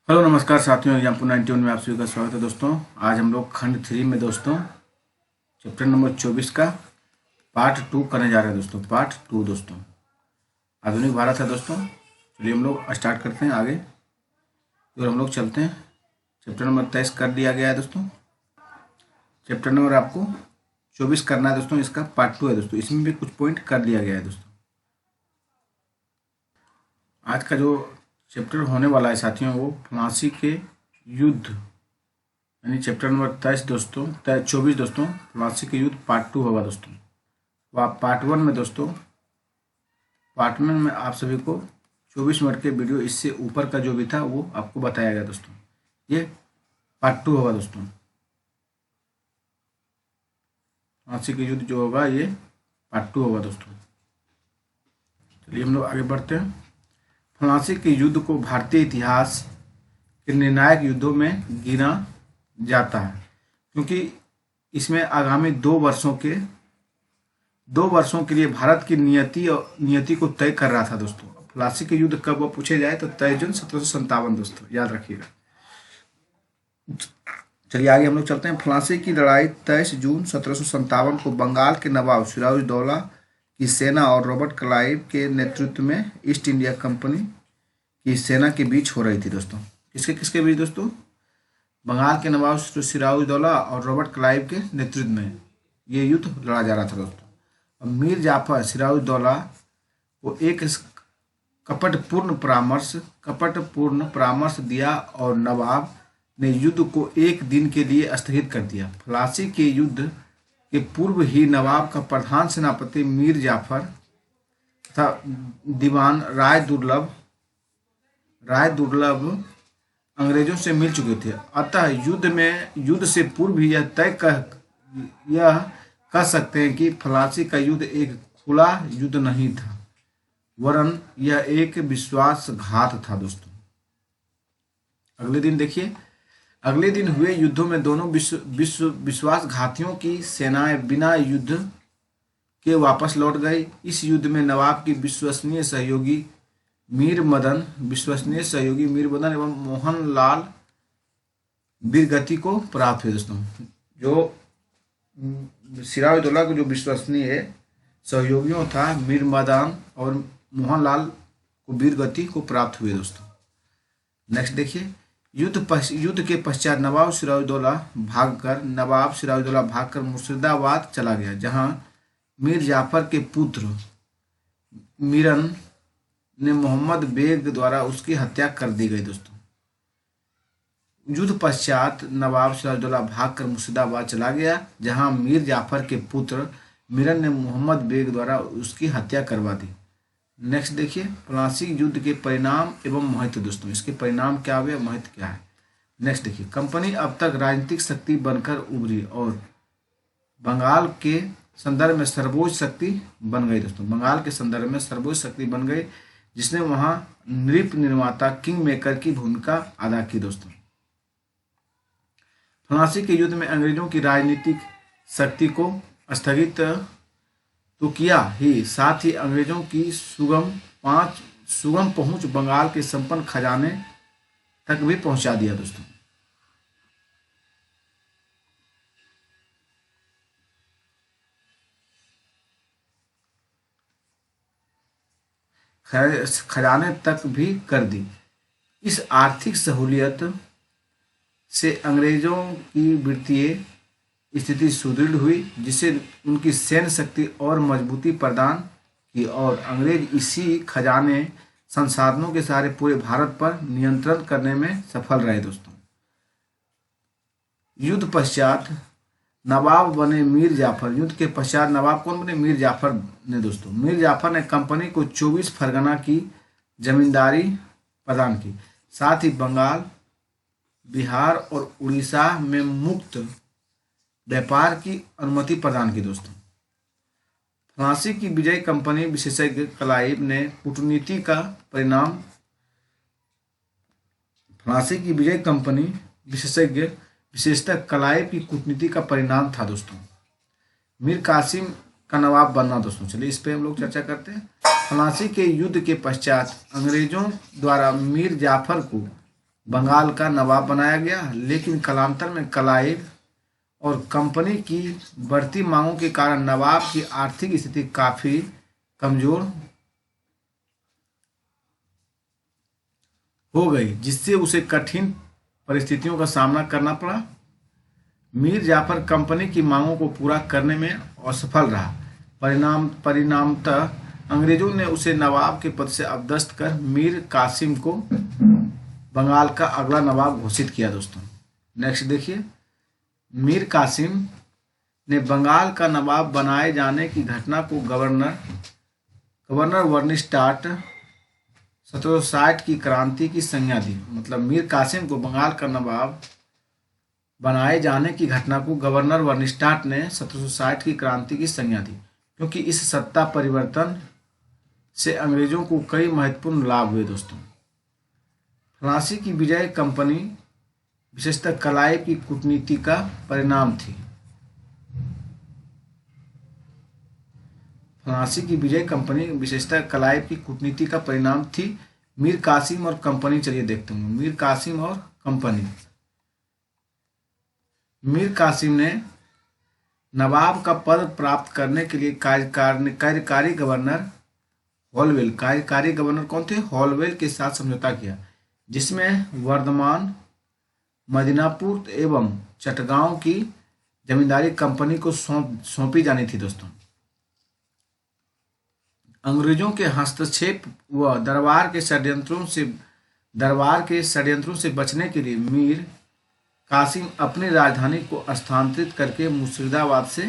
Hello नमस्कार साथियों, example 91 में आप सभी का स्वागत है दोस्तों। आज हम लोग खंड 3 में दोस्तों चैप्टर नंबर 24 का पार्ट 2 करने जा रहे हैं दोस्तों। पार्ट 2 दोस्तों आधुनिक भारत है दोस्तों। चलिए हम लोग स्टार्ट करते हैं आगे और हम लोग चलते हैं। चैप्टर नंबर 23 कर दिया गया है दोस्तों। चैप्टर नंबर आपको 24 करना है दोस्तों। इसका पार्ट 2 है दोस्तों। इसमें भी कुछ पॉइंट कर दिया गया है दोस्तों। आज का जो चैप्टर होने वाला है साथियों वो फ्रांसी के युद्ध यानी चैप्टर नंबर 23 दोस्तों 24 दोस्तों फ्रांसी के युद्ध पार्ट 2 होगा दोस्तों। तो आप पार्ट 1 में दोस्तों पार्ट 1 में आप सभी को 24 मिनट के वीडियो इससे ऊपर का जो भी था वो आपको बताया गया दोस्तों। ये पार्ट 2 होगा दोस्तों। फ्रांसी के युद्ध जो होगा ये पार्ट 2 होगा दोस्तों। चलिए हम लोग आगे बढ़ते हैं। फ्रांसी के युद्ध को भारतीय इतिहास के निर्णायक युद्धों में गिना जाता है क्योंकि इसमें आगामी 2 वर्षों के लिए भारत की नियति को तय कर रहा था दोस्तों। फ्रांसी के युद्ध कब पूछे जाए तो 23 जून 1757 दोस्तों, याद रखिएगा। चलिए आगे हम लोग चलते हैं। फ्रांसी की लड़ाई 23 जून 1757 को बंगाल के नवाब सिराजुद्दौला की सेना और रॉबर्ट क्लाइव के नेतृत्व में ईस्ट इंडिया कंपनी की सेना के बीच हो रही थी दोस्तों। किसके बीच दोस्तों? बंगाल के नवाब सिराजुद्दौला और रॉबर्ट क्लाइव के नेतृत्व में ये युद्ध लड़ा जा रहा था दोस्तों। अब मीर जाफर सिराजुद्दौला को एक कपटपूर्ण परामर्श दिया और नवाब ने युद्ध को एक दिन के लिए स्थगित कर दिया। फ्रांसी के युद्ध के पूर्व ही नवाब का प्रधान सेनापति मीर जाफर तथा दीवान राय दुर्लभ अंग्रेजों से मिल चुके थे। अतः युद्ध से पूर्व ही यह कह सकते हैं कि फ्रांसी का युद्ध एक खुला युद्ध नहीं था, वरन यह एक विश्वासघात था दोस्तों। अगले दिन देखिए, अगले दिन हुए युद्धों में दोनों विश्वासघातियों की सेनाएं बिना युद्ध के वापस लौट गई। इस युद्ध में नवाब की विश्वसनीय सहयोगी मीर मदन एवं मोहनलाल वीरगति को प्राप्त हुए दोस्तों। जो सिराजुद्दौला को जो विश्वसनीय सहयोगियों था मीर मदन और मोहनलाल को वीरगति को प्राप्त हुए दोस्तों। नेक्स्ट देखिए, युद्ध के पश्चात नवाब सिराजुद्दौला भागकर मुर्शिदाबाद चला गया, जहां मीर जाफर के पुत्र मीरन ने मोहम्मद बेग द्वारा उसकी हत्या कर दी गई दोस्तों। युद्ध पश्चात नवाब सिराजुद्दौला भागकर मुर्शिदाबाद चला गया, जहां मीर जाफर के पुत्र मीरन ने मोहम्मद बेग द्वारा उसकी हत्या करवा दी। नेक्स्ट देखिए, फ्रांसी युद्ध के परिणाम एवं महत्व दोस्तों। इसके परिणाम क्या हुए, महत्व क्या है। नेक्स्ट देखिए, कंपनी अब तक राजनीतिक शक्ति बनकर उभरी और बंगाल के संदर्भ में सर्वोच्च शक्ति बन गई दोस्तों। बंगाल के संदर्भ में सर्वोच्च शक्ति बन गई, जिसने वहां नृप निर्माता किंग मेकर की भूमिका अदा की दोस्तों। फ्रांसी के युद्ध में अंग्रेजों की राजनीतिक शक्ति को स्थगित तो किया ही, साथ ही अंग्रेजों की सुगम पहुंच बंगाल के संपन्न खजाने तक भी पहुंचा दिया दोस्तों। खजाने तक भी कर दी। इस आर्थिक सहूलियत से अंग्रेजों की वित्तीय स्थिति सुदृढ़ हुई, जिससे उनकी सैन्य शक्ति और मजबूती प्रदान की और अंग्रेज इसी खजाने संसाधनों के सहारे पूरे भारत पर नियंत्रण करने में सफल रहे दोस्तों। युद्ध पश्चात नवाब बने मीर जाफर। युद्ध के पश्चात नवाब कौन बने? मीर जाफर ने दोस्तों। मीर जाफर ने कंपनी को 24 फरगना की जमींदारी प्रदान की, साथ ही बंगाल, बिहार और उड़ीसा में मुक्त व्यापार की अनुमति प्रदान की दोस्तों। फ्रांसी की विजय कंपनी विशेषज्ञ क्लाइव ने कूटनीति का परिणाम फ्रांसी की विजय कंपनी विशेषतः क्लाइव की कूटनीति का परिणाम था दोस्तों। मीर कासिम का नवाब बनना दोस्तों। चलिए इस पे हम लोग चर्चा करते हैं। फ्रांसी के युद्ध के पश्चात अंग्रेजों द्वारा मीर जाफर को बंगाल का नवाब बनाया गया, लेकिन कालांतर में क्लाइव और कंपनी की बढ़ती मांगों के कारण नवाब की आर्थिक स्थिति काफी कमजोर हो गई, जिससे उसे कठिन परिस्थितियों का सामना करना पड़ा। मीर जाफर कंपनी की मांगों को पूरा करने में असफल रहा। परिणामतः अंग्रेजों ने उसे नवाब के पद से अपदस्थ कर मीर कासिम को बंगाल का अगला नवाब घोषित किया। दोस्तों नेक्स्ट देखिए, मीर कासिम ने बंगाल का नवाब बनाए जाने की घटना को गवर्नर वर्निस्टाट 1760 की क्रांति की संज्ञा दी। मतलब मीर कासिम को बंगाल का नवाब बनाए जाने की घटना को गवर्नर वर्निस्टाट ने 1760 की क्रांति की संज्ञा दी, क्योंकि इस सत्ता परिवर्तन से अंग्रेजों को कई महत्वपूर्ण लाभ हुए। दोस्तों फ्रांसी की विजय कंपनी विशेषतः क्लाइव की कूटनीति का परिणाम थी। फ्रांसी की विजय कंपनी विशेषतः क्लाइव की कूटनीति का परिणाम थी। मीर कासिम और कंपनी, चलिए देखते हैं मीर कासिम और कंपनी। मीर कासिम ने नवाब का पद प्राप्त करने के लिए कार्यकारी गवर्नर हॉलवेल, कार्यकारी गवर्नर कौन थे? हॉलवेल के साथ समझौता किया, जिसमें वर्धमान, मदीनापुर एवं चटगांव की जमींदारी कंपनी को सौंपी जानी थी। दोस्तों अंग्रेजों के हस्तक्षेप व दरबार के षड्यंत्रों से बचने के लिए मीर कासिम अपनी राजधानी को स्थानांतरित करके मुर्शिदाबाद से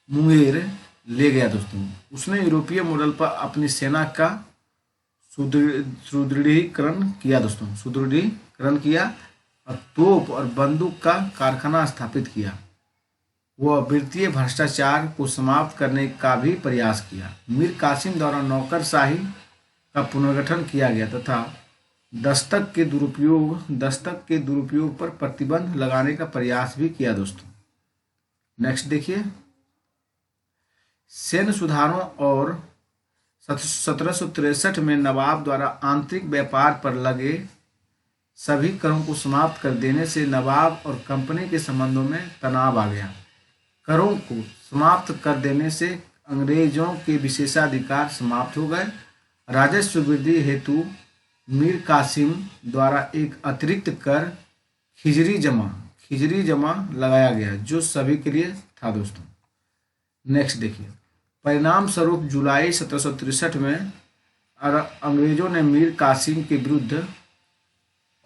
मुंगेर ले गया। दोस्तों उसने यूरोपीय मॉडल पर अपनी सेना का सुदृढ़ीकरण किया और तोप और बंदूक का कारखाना स्थापित किया। वह वित्तीय भ्रष्टाचार को समाप्त करने का भी प्रयास किया। मीर कासिम द्वारा नौकरशाही का पुनर्गठन किया गया तथा दस्तक के दुरुपयोग पर प्रतिबंध लगाने का प्रयास भी किया। दोस्तों नेक्स्ट देखिए, सैन्य सुधारों और 1763 में नवाब द्वारा आंतरिक व्यापार पर लगे सभी करों को समाप्त कर देने से नवाब और कंपनी के संबंधों में तनाव आ गया। करों को समाप्त कर देने से अंग्रेजों के विशेषाधिकार समाप्त हो गए। राजस्व वृद्धि हेतु मीर कासिम द्वारा एक अतिरिक्त कर खिजरी जमा लगाया गया, जो सभी के लिए था। दोस्तों नेक्स्ट देखिए, परिणाम स्वरूप जुलाई 1763 में अंग्रेजों ने मीर कासिम के विरुद्ध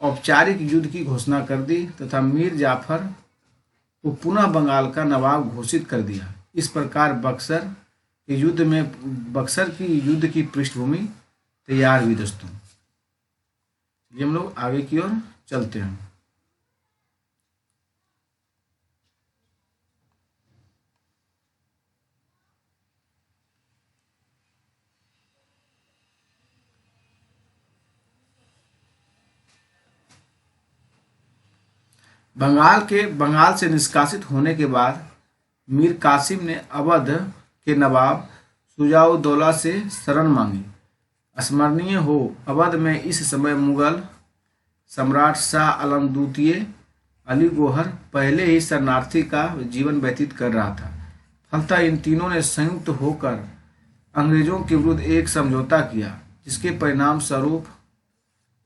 औपचारिक युद्ध की घोषणा कर दी तथा मीर जाफर को पुनः बंगाल का नवाब घोषित कर दिया। इस प्रकार बक्सर की युद्ध की पृष्ठभूमि तैयार हुई। दोस्तों चलिए हम लोग आगे की ओर चलते हैं। बंगाल से निष्कासित होने के बाद मीर कासिम ने अवध के नवाब शुजाउद्दौला से शरण मांगी। स्मरणीय हो, अवध में इस समय मुगल सम्राट शाह आलम द्वितीय अली गौहर पहले ही शरणार्थी का जीवन व्यतीत कर रहा था। फलतः इन तीनों ने संयुक्त होकर अंग्रेजों के विरुद्ध एक समझौता किया, जिसके परिणाम स्वरूप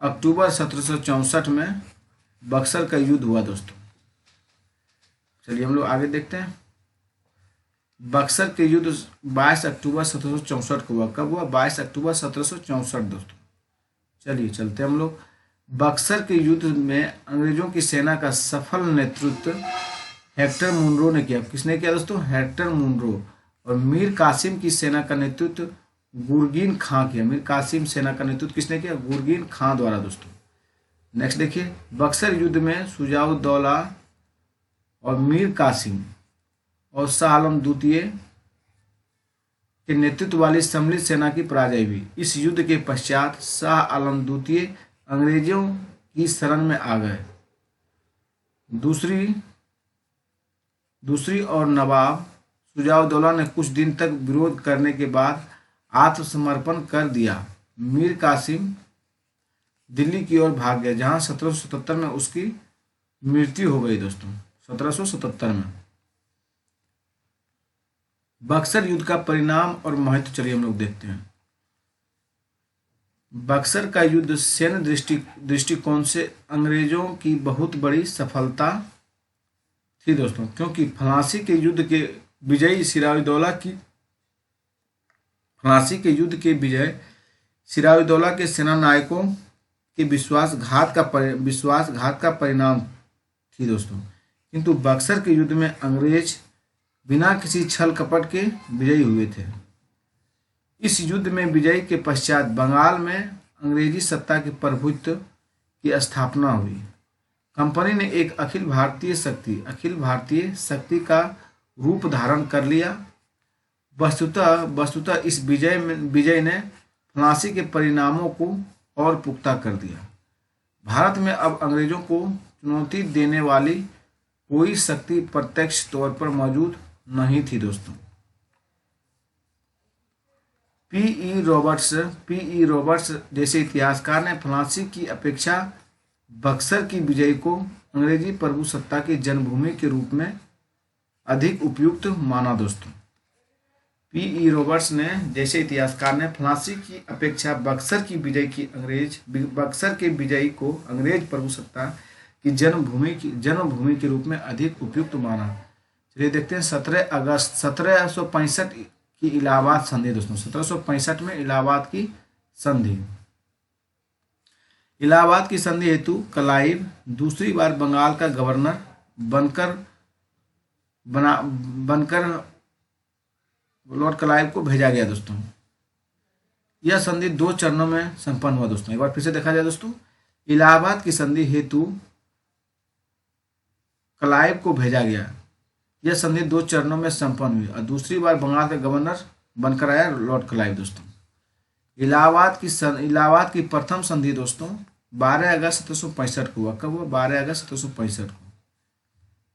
अक्टूबर 1764 में बक्सर का युद्ध हुआ। दोस्तों चलिए हम लोग आगे देखते हैं। बक्सर के युद्ध 22 अक्टूबर 1764 को हुआ। कब हुआ? 22 अक्टूबर 1764। दोस्तों चलिए चलते हम लोग। बक्सर के युद्ध में अंग्रेजों की सेना का सफल नेतृत्व हेक्टर मुनरो ने किया। किसने किया दोस्तों? Hector Munro. और मीर कासिम की सेना का नेतृत्व गुरगीन खां किया। मीर कासिम सेना का नेतृत्व किसने किया? गुरगीन खां द्वारा। दोस्तों नेक्स्ट देखिए, बक्सर युद्ध में शुजाउद्दौला और मीर कासिम और शाह आलम द्वितीय के नेतृत्व वाली सम्मिलित सेना की पराजय हुई। इस युद्ध के पश्चात शाह आलम द्वितीय अंग्रेजों की शरण में आ गए। दूसरी ओर नवाब शुजाउद्दौला ने कुछ दिन तक विरोध करने के बाद आत्मसमर्पण कर दिया। मीर कासिम दिल्ली की ओर भाग गया, जहां 1777 में उसकी मृत्यु हो गई दोस्तों। 1777 में। बक्सर युद्ध का परिणाम और महत्व चलिए हम लोग देखते हैं। बक्सर का युद्ध सैन्य दृष्टिकोण से अंग्रेजों की बहुत बड़ी सफलता थी दोस्तों, क्योंकि फ्रांसी के युद्ध के विजयी सिराजुद्दौला के सेना नायकों के विश्वासघात का परिणाम थी दोस्तों। किंतु बक्सर के युद्ध में अंग्रेज बिना किसी छल कपट के विजयी हुए थे। इस युद्ध में विजय के पश्चात बंगाल में अंग्रेजी सत्ता के प्रभुत्व की स्थापना हुई। कंपनी ने एक अखिल भारतीय शक्ति का रूप धारण कर लिया। वस्तुतः इस विजय ने फ्रांसी के परिणामों को और पुख्ता कर दिया। भारत में अब अंग्रेजों को चुनौती देने वाली कोई शक्ति प्रत्यक्ष तौर पर मौजूद नहीं थी दोस्तों। पी.ई. रॉबर्ट्स जैसे इतिहासकार ने फ्रांसी की अपेक्षा बक्सर की विजय को अंग्रेजी प्रभुसत्ता की जन्मभूमि के रूप में अधिक उपयुक्त माना दोस्तों। पी.ई. रॉबर्ट्स ने जैसे इतिहासकार ने फ्रांसी की अपेक्षा बक्सर के विजय को अंग्रेज प्रभुसत्ता की जन्मभूमि के रूप में अधिक उपयुक्त माना। चलिए देखते हैं 17 अगस्त 1765 की इलाहाबाद संधि दोस्तों। 1765 में इलाहाबाद की संधि हेतु क्लाइव दूसरी बार बंगाल का गवर्नर बनकर लॉर्ड क्लाइव को भेजा गया दोस्तों। यह संधि 2 चरणों में संपन्न हुआ दोस्तों। एक बार फिर से देखा जाए दोस्तों, इलाहाबाद की संधि हेतु क्लाइव को भेजा गया। यह संधि 2 चरणों में संपन्न हुई और दूसरी बार बंगाल का गवर्नर बनकर आया लॉर्ड क्लाइव दोस्तों। इलाहाबाद की प्रथम संधि दोस्तों 12 अगस्त 1765 को हुआ। कब हुआ? 12 अगस्त 1765 को।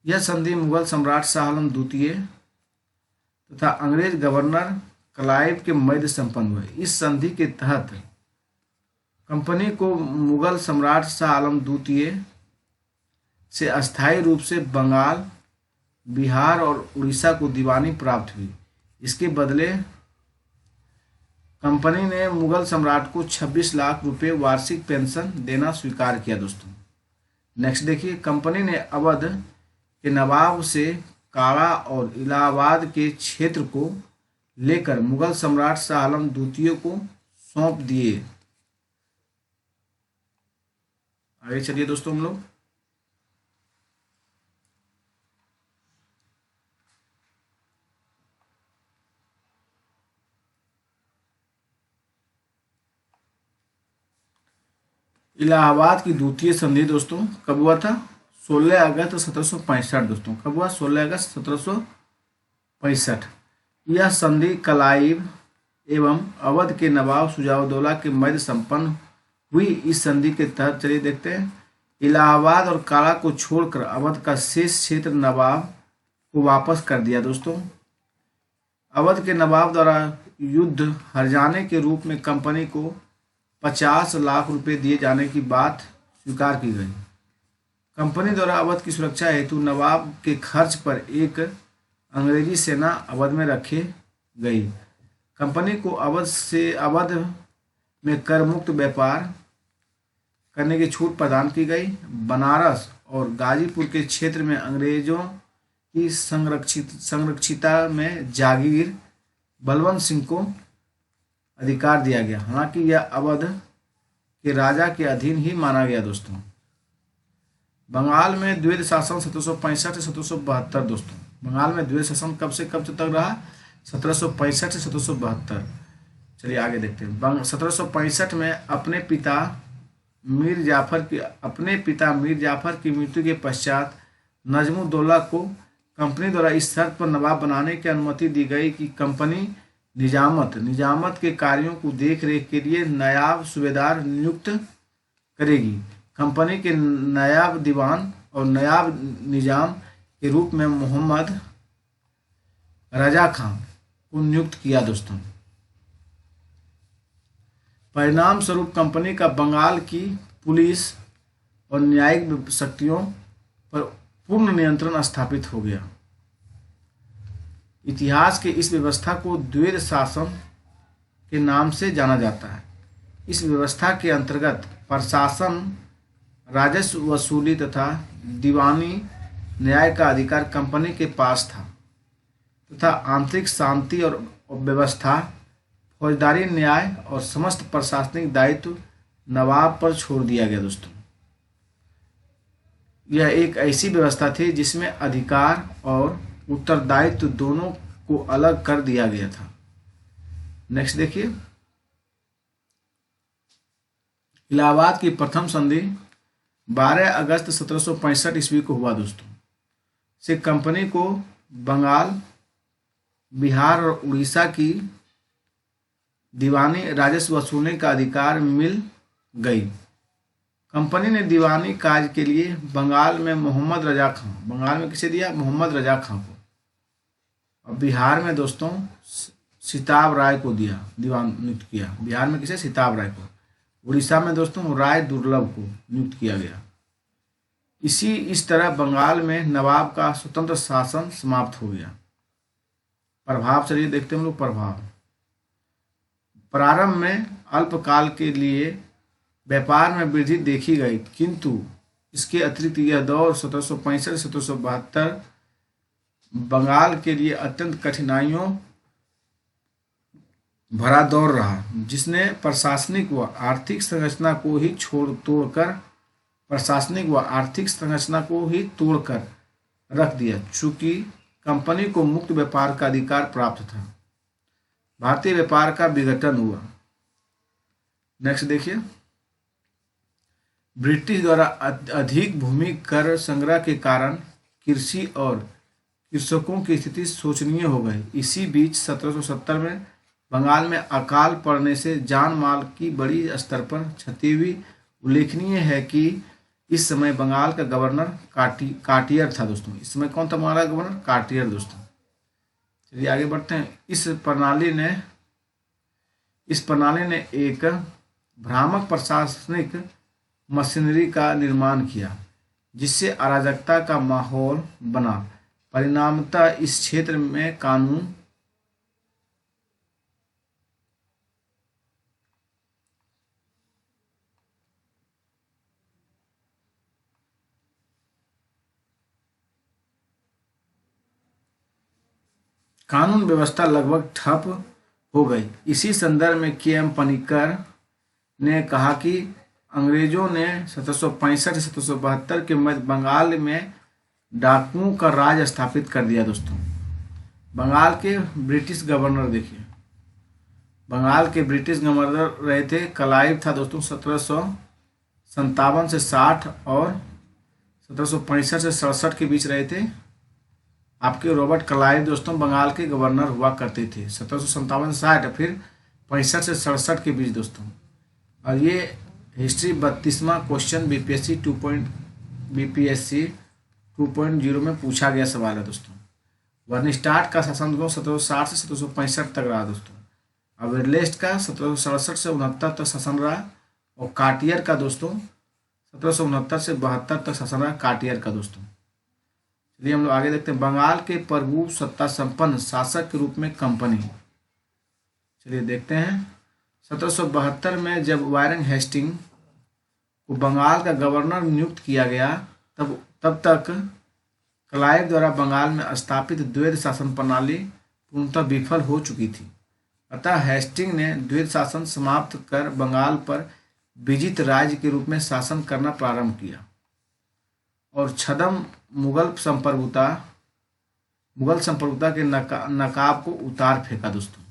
यह संधि मुगल सम्राट शाह आलम द्वितीय तथा अंग्रेज गवर्नर क्लाइव के मध्य संपन्न हुए। इस संधि के तहत कंपनी को मुगल सम्राट शाह आलम द्वितीय से अस्थायी रूप से बंगाल, बिहार और उड़ीसा को दीवानी प्राप्त हुई। इसके बदले कंपनी ने मुगल सम्राट को 26 लाख रुपए वार्षिक पेंशन देना स्वीकार किया दोस्तों। नेक्स्ट देखिए, कंपनी ने अवध के नवाब से कारा और इलाहाबाद के क्षेत्र को लेकर मुगल सम्राट शाह आलम द्वितीय को सौंप दिए। आगे चलिए दोस्तों हम लोग इलाहाबाद की द्वितीय संधि दोस्तों कब हुआ था? 16 अगस्त 1765 दोस्तों। कब हुआ? 16 अगस्त 1765। यह संधि क्लाइव एवं अवध के नवाब शुजाउद्दौला के मध्य संपन्न हुई। इस संधि के तहत चलिए देखते हैं, इलाहाबाद और कारा को छोड़कर अवध का शेष क्षेत्र नवाब को वापस कर दिया दोस्तों। अवध के नवाब द्वारा युद्ध हर्जाने के रूप में कंपनी को 50 लाख रुपए दिए जाने की बात स्वीकार की गई। कंपनी द्वारा अवध की सुरक्षा हेतु नवाब के खर्च पर एक अंग्रेजी सेना अवध में रखी गई। कंपनी को अवध में कर मुक्त व्यापार करने की छूट प्रदान की गई। बनारस और गाजीपुर के क्षेत्र में अंग्रेजों की संरक्षिता में जागीर बलवंत सिंह को अधिकार दिया गया। हालांकि यह अवध के राजा के अधीन ही माना गया दोस्तों। बंगाल में द्वैध शासन 1765 से 1772 दोस्तों। बंगाल में द्वैध शासन कब से कब तक रहा? 1765 से 1772। चलिए आगे देखते हैं। 1765 में अपने पिता मीर जाफर की मृत्यु के पश्चात नजमुद्दौला को कंपनी द्वारा इस शर्त पर नवाब बनाने की अनुमति दी गई कि कंपनी निजामत के कार्यों को देख रेख के लिए नायब सूबेदार नियुक्त करेगी। कंपनी के नायब दीवान और नायब निजाम के रूप में मोहम्मद रजा खान को नियुक्त किया दोस्तों। परिणाम स्वरूप कंपनी का बंगाल की पुलिस और न्यायिक शक्तियों पर पूर्ण नियंत्रण स्थापित हो गया। इतिहास के इस व्यवस्था को द्वैध शासन के नाम से जाना जाता है। इस व्यवस्था के अंतर्गत प्रशासन, राजस्व वसूली तथा दीवानी न्याय का अधिकार कंपनी के पास था तथा आंतरिक शांति और व्यवस्था, फौजदारी न्याय और समस्त प्रशासनिक दायित्व नवाब पर छोड़ दिया गया। दोस्तों, यह एक ऐसी व्यवस्था थी जिसमें अधिकार और उत्तरदायित्व दोनों को अलग कर दिया गया था। नेक्स्ट देखिए, इलाहाबाद की प्रथम संधि 12 अगस्त 1765 ईस्वी को हुआ। दोस्तों, से कंपनी को बंगाल, बिहार और उड़ीसा की दीवानी राजस्व वसूलने का अधिकार मिल गई। कंपनी ने दीवानी कार्य के लिए बंगाल में मोहम्मद रजा खां, बंगाल में किसे दिया? मोहम्मद रजा खां को, और बिहार में दोस्तों सिताब राय को दिया, दीवान नियुक्त किया। बिहार में किसे? सिताब राय को। उड़ीसा में दोस्तों राय दुर्लभ को नियुक्त किया गया। इस तरह बंगाल में नवाब का स्वतंत्र शासन समाप्त हो गया। प्रभाव चलिए देखते हैं हम लोग। प्रभाव प्रारंभ में अल्पकाल के लिए व्यापार में वृद्धि देखी गई, किंतु इसके अतिरिक्त यह दौर 1765 से 1772 बंगाल के लिए अत्यंत कठिनाइयों भरा दौर रहा, जिसने प्रशासनिक व आर्थिक संरचना को ही तोड़कर रख दिया। चूंकि कंपनी को मुक्त व्यापार का अधिकार प्राप्त था, भारतीय व्यापार का विघटन हुआ। नेक्स्ट देखिए, ब्रिटिश द्वारा अधिक भूमि कर संग्रह के कारण कृषि और कृषकों की स्थिति शोचनीय हो गई। इसी बीच 1770 में बंगाल में अकाल पड़ने से जान माल की बड़ी स्तर पर क्षति हुई। उल्लेखनीय है कि इस समय बंगाल का गवर्नर कार्टियर था। दोस्तों, इस समय कौन था बंगाल का गवर्नर? कार्टियर। दोस्तों, चलिए आगे बढ़ते हैं। इस प्रणाली ने एक भ्रामक प्रशासनिक मशीनरी का निर्माण किया, जिससे अराजकता का माहौल बना। परिणामतः इस क्षेत्र में कानून व्यवस्था लगभग ठप हो गई। इसी संदर्भ में के.एम. पनिकर ने कहा कि अंग्रेजों ने 1765 से 1772 के मध्य बंगाल में डाकुओं का राज स्थापित कर दिया। दोस्तों, बंगाल के ब्रिटिश गवर्नर देखिए, बंगाल के ब्रिटिश गवर्नर रहे थे क्लाइव था। दोस्तों, 1757 से 60 और 1765 से 67 के बीच रहे थे। आपके रॉबर्ट क्लाइव दोस्तों बंगाल के गवर्नर हुआ करते थे 1757 से 60, फिर 65 से 67 के बीच। दोस्तों, और ये हिस्ट्री 32वां क्वेश्चन बीपीएससी 2.0 में पूछा गया सवाल है। दोस्तों, वर्निस्टार्ट का शासन 1760 से 1765 तक रहा। दोस्तों, अब वेरलेस्ट का 1767 से 69 तक शासन रहा, और कार्टियर का दोस्तों 1769 से 72 तक शासन रहा कार्टियर का। दोस्तों, चलिए हम लोग आगे देखते हैं। बंगाल के प्रभु सत्ता संपन्न शासक के रूप में कंपनी, चलिए देखते हैं। 1772 में जब वारेन हेस्टिंग को बंगाल का गवर्नर नियुक्त किया गया, तब तक क्लाइव द्वारा बंगाल में स्थापित द्वैध शासन प्रणाली पूर्णतः विफल हो चुकी थी। अतः हेस्टिंग ने द्वैध शासन समाप्त कर बंगाल पर विजित राज्य के रूप में शासन करना प्रारंभ किया और छद्म मुगल संप्रभुता के नकाब को उतार फेंका। दोस्तों,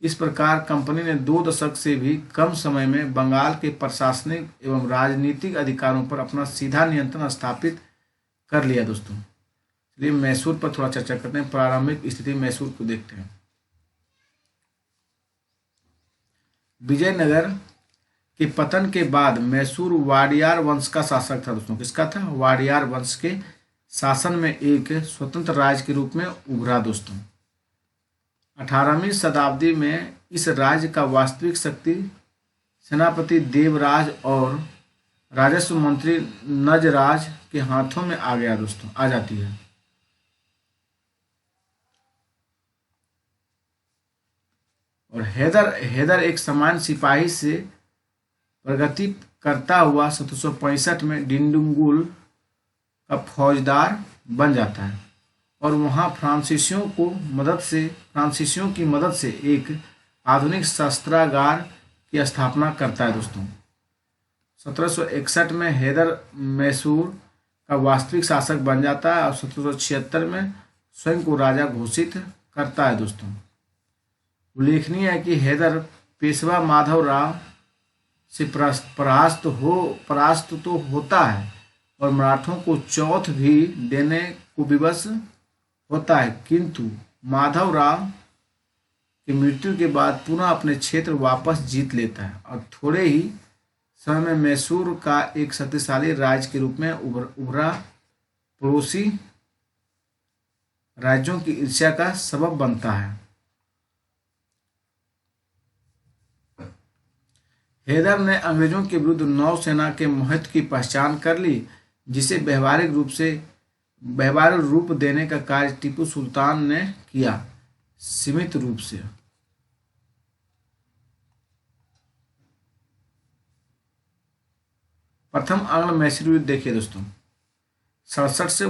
इस प्रकार कंपनी ने 2 दशक से भी कम समय में बंगाल के प्रशासनिक एवं राजनीतिक अधिकारों पर अपना सीधा नियंत्रण स्थापित कर लिया। दोस्तों, चलिए मैसूर पर थोड़ा चर्चा करते हैं। प्रारंभिक स्थिति मैसूर को देखते हैं। विजयनगर के पतन के बाद मैसूर वाडियार वंश का शासक था। दोस्तों, किसका था? वाडियार वंश के शासन में एक स्वतंत्र राज्य के रूप में उभरा। दोस्तों, 18वीं शताब्दी में इस राज्य का वास्तविक शक्ति सेनापति देवराज और राजस्व मंत्री नजराज के हाथों में आ गया दोस्तों, आ जाती है। और हैदर एक सामान्य सिपाही से प्रगति करता हुआ 1765 में डिंडुगुल का फौजदार बन जाता है और वहां फ्रांसीसियों की मदद से एक आधुनिक शस्त्रागार की स्थापना करता है दोस्तों। 1761 में हैदर मैसूर का वास्तविक शासक बन जाता है और 1776 में स्वयं को राजा घोषित करता है दोस्तों। उल्लेखनीय है कि हैदर पेशवा माधव राव से परास्त तो होता है और मराठों को चौथ भी देने को विवश होता है, किंतु माधव राव की मृत्यु के बाद पुनः अपने क्षेत्र वापस जीत लेता है और थोड़े ही समय में मैसूर का एक शक्तिशाली राज्य के रूप में उभरा पड़ोसी राज्यों की ईर्ष्या का सबब बनता है। हैदर ने अंग्रेजों के विरुद्ध नौसेना के महत्व की पहचान कर ली, जिसे व्यवहारिक रूप देने का कार्य टीपू सुल्तान ने किया, सीमित रूप से। प्रथम आंग्ल मैसूर युद्ध देखिए दोस्तों, 67 से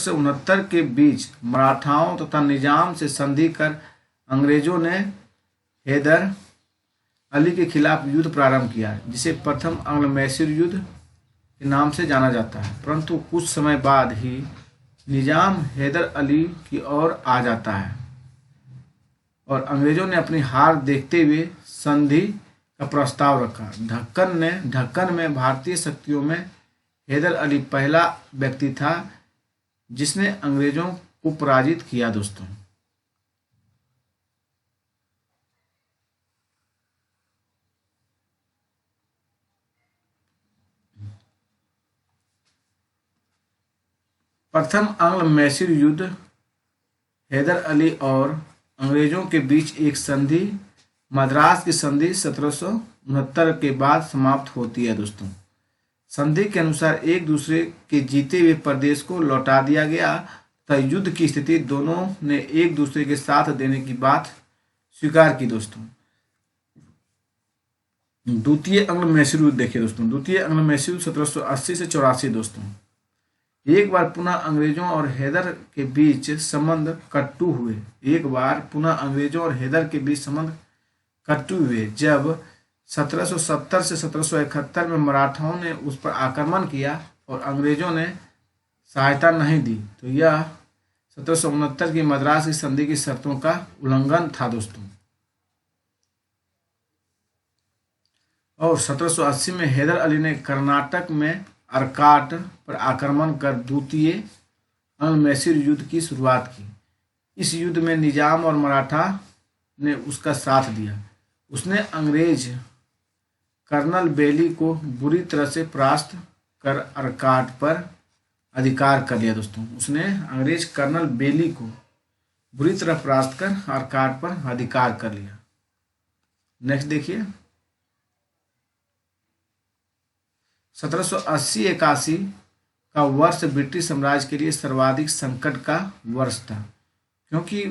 69 के बीच मराठाओं तथा निजाम से संधि कर अंग्रेजों ने हैदर अली के खिलाफ युद्ध प्रारंभ किया, जिसे प्रथम आंग्ल मैसूर युद्ध के नाम से जाना जाता है। परंतु कुछ समय बाद ही निजाम हैदर अली की ओर आ जाता है और अंग्रेजों ने अपनी हार देखते हुए संधि का प्रस्ताव रखा। ढक्कन में भारतीय शक्तियों में हैदर अली पहला व्यक्ति था जिसने अंग्रेजों को पराजित किया दोस्तों। प्रथम आंग्ल मैसूर युद्ध हैदर अली और अंग्रेजों के बीच एक संधि, मद्रास की संधि 1769 के बाद समाप्त होती है दोस्तों। संधि के अनुसार एक दूसरे के जीते हुए प्रदेश को लौटा दिया गया तथा युद्ध की स्थिति दोनों ने एक दूसरे के साथ देने की बात स्वीकार की दोस्तों। द्वितीय आंग्ल मैसूर युद्ध देखिए दोस्तों, द्वितीय आंग्ल मैसूर युद्ध 1780 से 84 दोस्तों। एक बार पुनः अंग्रेजों और हैदर के बीच संबंध कट्टू हुए जब 1770 से 1771 में मराठाओं ने उस पर आक्रमण किया और अंग्रेजों ने सहायता नहीं दी, तो यह 1769 की मद्रास की संधि की शर्तों का उल्लंघन था दोस्तों। और 1780 में हैदर अली ने कर्नाटक में अरकाट पर आक्रमण कर द्वितीय आंग्ल मैसूर युद्ध की शुरुआत की। इस युद्ध में निजाम और मराठा ने उसका साथ दिया। उसने अंग्रेज कर्नल बेली को बुरी तरह से परास्त कर अरकाट पर अधिकार कर लिया दोस्तों। उसने अंग्रेज कर्नल बेली को बुरी तरह परास्त कर अरकाट पर अधिकार कर लिया। नेक्स्ट देखिए, 1780-81 का वर्ष ब्रिटिश साम्राज्य के लिए सर्वाधिक संकट का वर्ष था, क्योंकि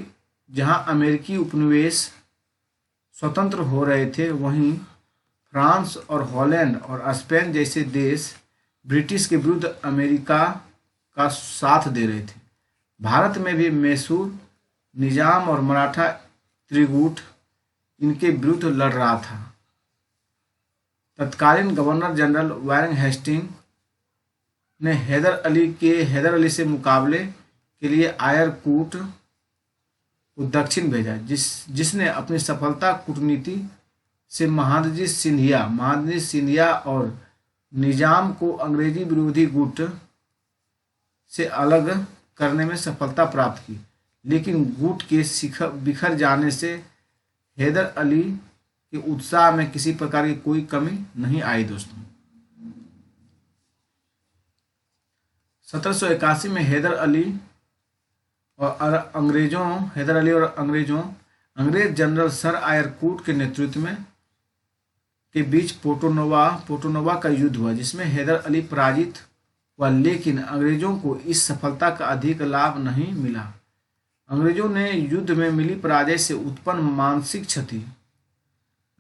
जहां अमेरिकी उपनिवेश स्वतंत्र हो रहे थे, वहीं फ्रांस और हॉलैंड और स्पेन जैसे देश ब्रिटिश के विरुद्ध अमेरिका का साथ दे रहे थे। भारत में भी मैसूर निजाम और मराठा त्रिगुट इनके विरुद्ध लड़ रहा था। तत्कालीन गवर्नर जनरल वारेन हेस्टिंग ने हैदर अली से मुकाबले के लिए आयरकूट को दक्षिण भेजा, जिसने अपनी सफलता कूटनीति से महादजी सिंधिया और निजाम को अंग्रेजी विरोधी गुट से अलग करने में सफलता प्राप्त की। लेकिन गुट के बिखर जाने से हैदर अली के उत्साह में किसी प्रकार की कोई कमी नहीं आई दोस्तों। 1781 में हैदर अली और अंग्रेजों हैदर अली और अंग्रेज जनरल सर आयरकूट के नेतृत्व में के बीच पोर्टोनोवा का युद्ध हुआ, जिसमें हैदर अली पराजित हुआ, लेकिन अंग्रेजों को इस सफलता का अधिक लाभ नहीं मिला। अंग्रेजों ने युद्ध में मिली पराजय से उत्पन्न मानसिक क्षति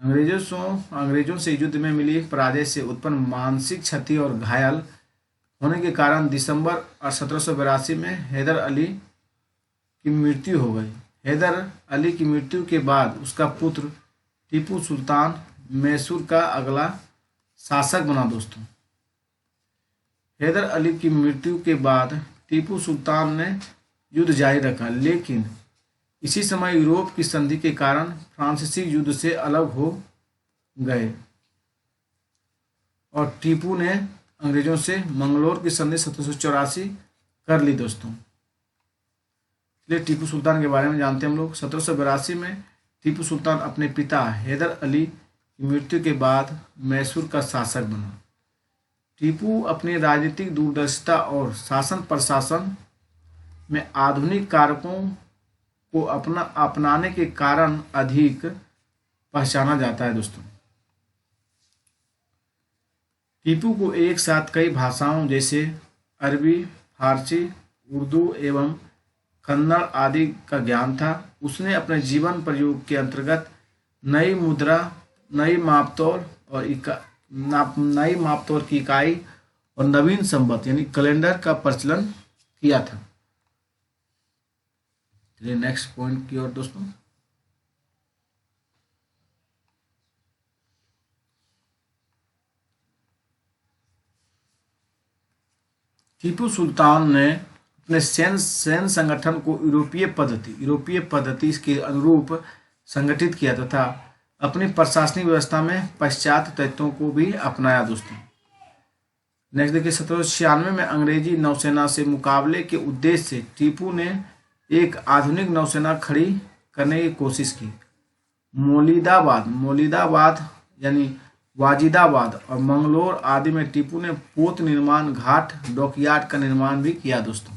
अंग्रेजों से युद्ध में मिली पराजय से उत्पन्न मानसिक क्षति और घायल होने के कारण दिसंबर 1782 में हैदर अली की मृत्यु हो गई। हैदर अली की मृत्यु के बाद उसका पुत्र टीपू सुल्तान मैसूर का अगला शासक बना दोस्तों। हैदर अली की मृत्यु के बाद टीपू सुल्तान ने युद्ध जारी रखा, लेकिन इसी समय यूरोप की संधि के कारण फ्रांसीसी युद्ध से अलग हो गए और टीपू ने अंग्रेजों से मंगलोर की संधि 1784 कर ली दोस्तों। इसलिए टीपू सुल्तान के बारे में जानते हैं हम लोग। 1782 में टीपू सुल्तान अपने पिता हैदर अली की मृत्यु के बाद मैसूर का शासक बना। टीपू अपनी राजनीतिक दूरदर्शिता और शासन प्रशासन में आधुनिक कारकों को अपनाने के कारण अधिक पहचाना जाता है दोस्तों। टीपू को एक साथ कई भाषाओं जैसे अरबी, फारसी, उर्दू एवं कन्नड़ आदि का ज्ञान था। उसने अपने जीवन प्रयोग के अंतर्गत नई मुद्रा, नई मापतोल की इकाई और नवीन संवत यानी कैलेंडर का प्रचलन किया था। चलिए नेक्स्ट पॉइंट की ओर दोस्तों। टीपू सुल्तान ने अपने सैन्य संगठन को यूरोपीय पद्धति के अनुरूप संगठित किया तथा अपनी प्रशासनिक व्यवस्था में पाश्चात्य तत्वों को भी अपनाया दोस्तों। नेक्स्ट देखिए, 1796 में अंग्रेजी नौसेना से मुकाबले के उद्देश्य से टीपू ने एक आधुनिक नौसेना खड़ी करने की कोशिश की। मोलिदाबाद यानी वाजिदाबाद और मंगलोर आदि में टीपू ने पोत निर्माण, घाट, डॉकयार्ड का निर्माण भी किया दोस्तों।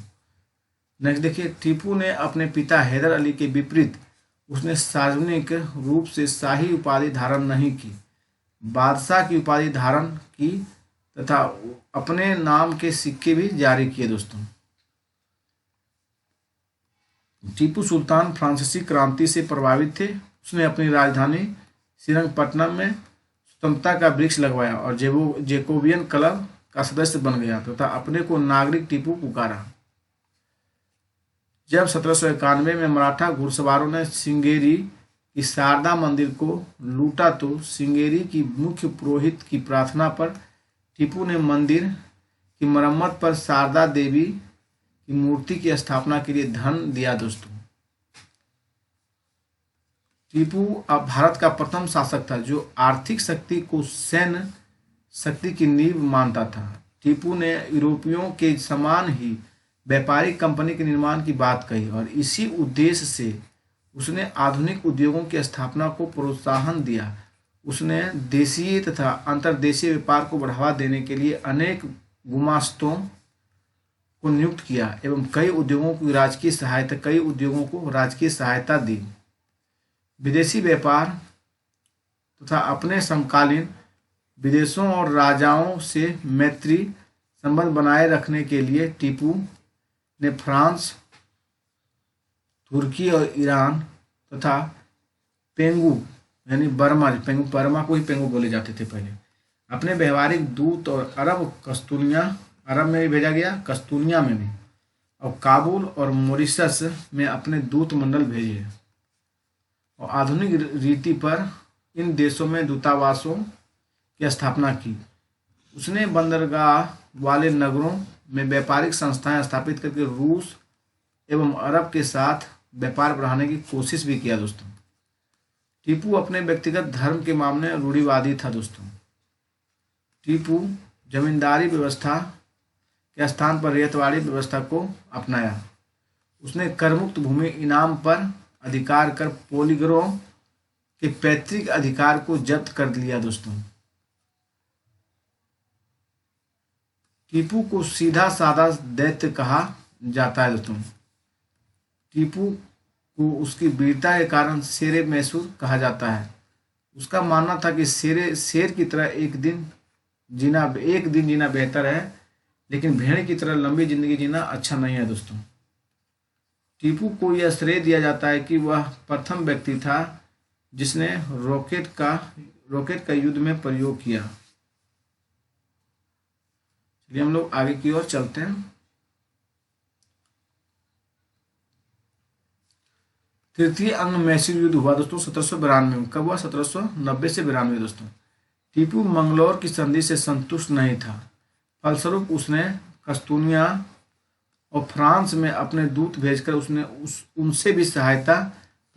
नेक्स्ट देखिए, टीपू ने अपने पिता हैदर अली के विपरीत उसने सार्वजनिक रूप से शाही उपाधि धारण नहीं की, बादशाह की उपाधि धारण की तथा अपने नाम के सिक्के भी जारी किए दोस्तों। टीपू सुल्तान फ्रांसीसी क्रांति से प्रभावित थे। उसने अपनी राजधानी श्रीरंगपट्टनम में स्वतंत्रता का वृक्ष लगवाया और जेकोबियन क्लब का सदस्य बन गया तथा अपने को नागरिक टीपू पुकारा। जब 1791 में मराठा घुड़सवारों ने श्रृंगेरी की शारदा मंदिर को लूटा तो श्रृंगेरी की मुख्य पुरोहित की प्रार्थना पर टीपू ने मंदिर की मरम्मत पर शारदा देवी की मूर्ति की स्थापना के लिए धन दिया दोस्तों। टीपू अब भारत का प्रथम शासक था जो आर्थिक शक्ति को सैन्य शक्ति की नींव मानता था। टीपू ने यूरोपियों के समान ही व्यापारिक कंपनी के निर्माण की बात कही और इसी उद्देश्य से उसने आधुनिक उद्योगों की स्थापना को प्रोत्साहन दिया। उसने देशीय तथा अंतर्देशीय व्यापार को बढ़ावा देने के लिए अनेक गुमास्तों को नियुक्त किया एवं कई उद्योगों को राजकीय सहायता दी। विदेशी व्यापार तथा अपने समकालीन विदेशों और राजाओं से मैत्री संबंध बनाए रखने के लिए टीपू ने फ्रांस, तुर्की और ईरान तथा पेंगू यानी बर्मा को ही पेंगू बोले जाते थे पहले, अपने व्यवहारिक दूत और अरब में भी भेजा गया, कस्तूनिया में भी, और काबुल और मॉरिशस में अपने दूत मंडल भेजे और आधुनिक रीति पर इन देशों में दूतावासों की स्थापना की। उसने बंदरगाह वाले नगरों में व्यापारिक संस्थाएं स्थापित करके रूस एवं अरब के साथ व्यापार बढ़ाने की कोशिश भी किया दोस्तों। टीपू अपने व्यक्तिगत धर्म के मामले में रूढ़िवादी था दोस्तों। टीपू जमींदारी व्यवस्था के स्थान पर रेतवाड़ी व्यवस्था को अपनाया। उसने करमुक्त भूमि इनाम पर अधिकार कर पोलीगरों के पैतृक अधिकार को जब्त कर लिया दोस्तों। टीपू को सीधा साधा दैत्य कहा जाता है दोस्तों। टीपू को उसकी वीरता के कारण शेरे मैसूर कहा जाता है। उसका मानना था कि शेर की तरह एक दिन जीना बेहतर है, लेकिन भेड़ की तरह लंबी जिंदगी जीना अच्छा नहीं है दोस्तों। टीपू को यह श्रेय दिया जाता है कि वह प्रथम व्यक्ति था जिसने रॉकेट का युद्ध में प्रयोग किया। चलिए हम लोग आगे की ओर चलते हैं। तृतीय अंग मैसूर युद्ध हुआ दोस्तों 1792 में। कब हुआ? 1790 से 92 दोस्तों। टीपू मंगलौर की संधि से संतुष्ट नहीं था, फलस्वरूप उसने कस्तूनिया और फ्रांस में अपने दूत भेजकर उनसे भी सहायता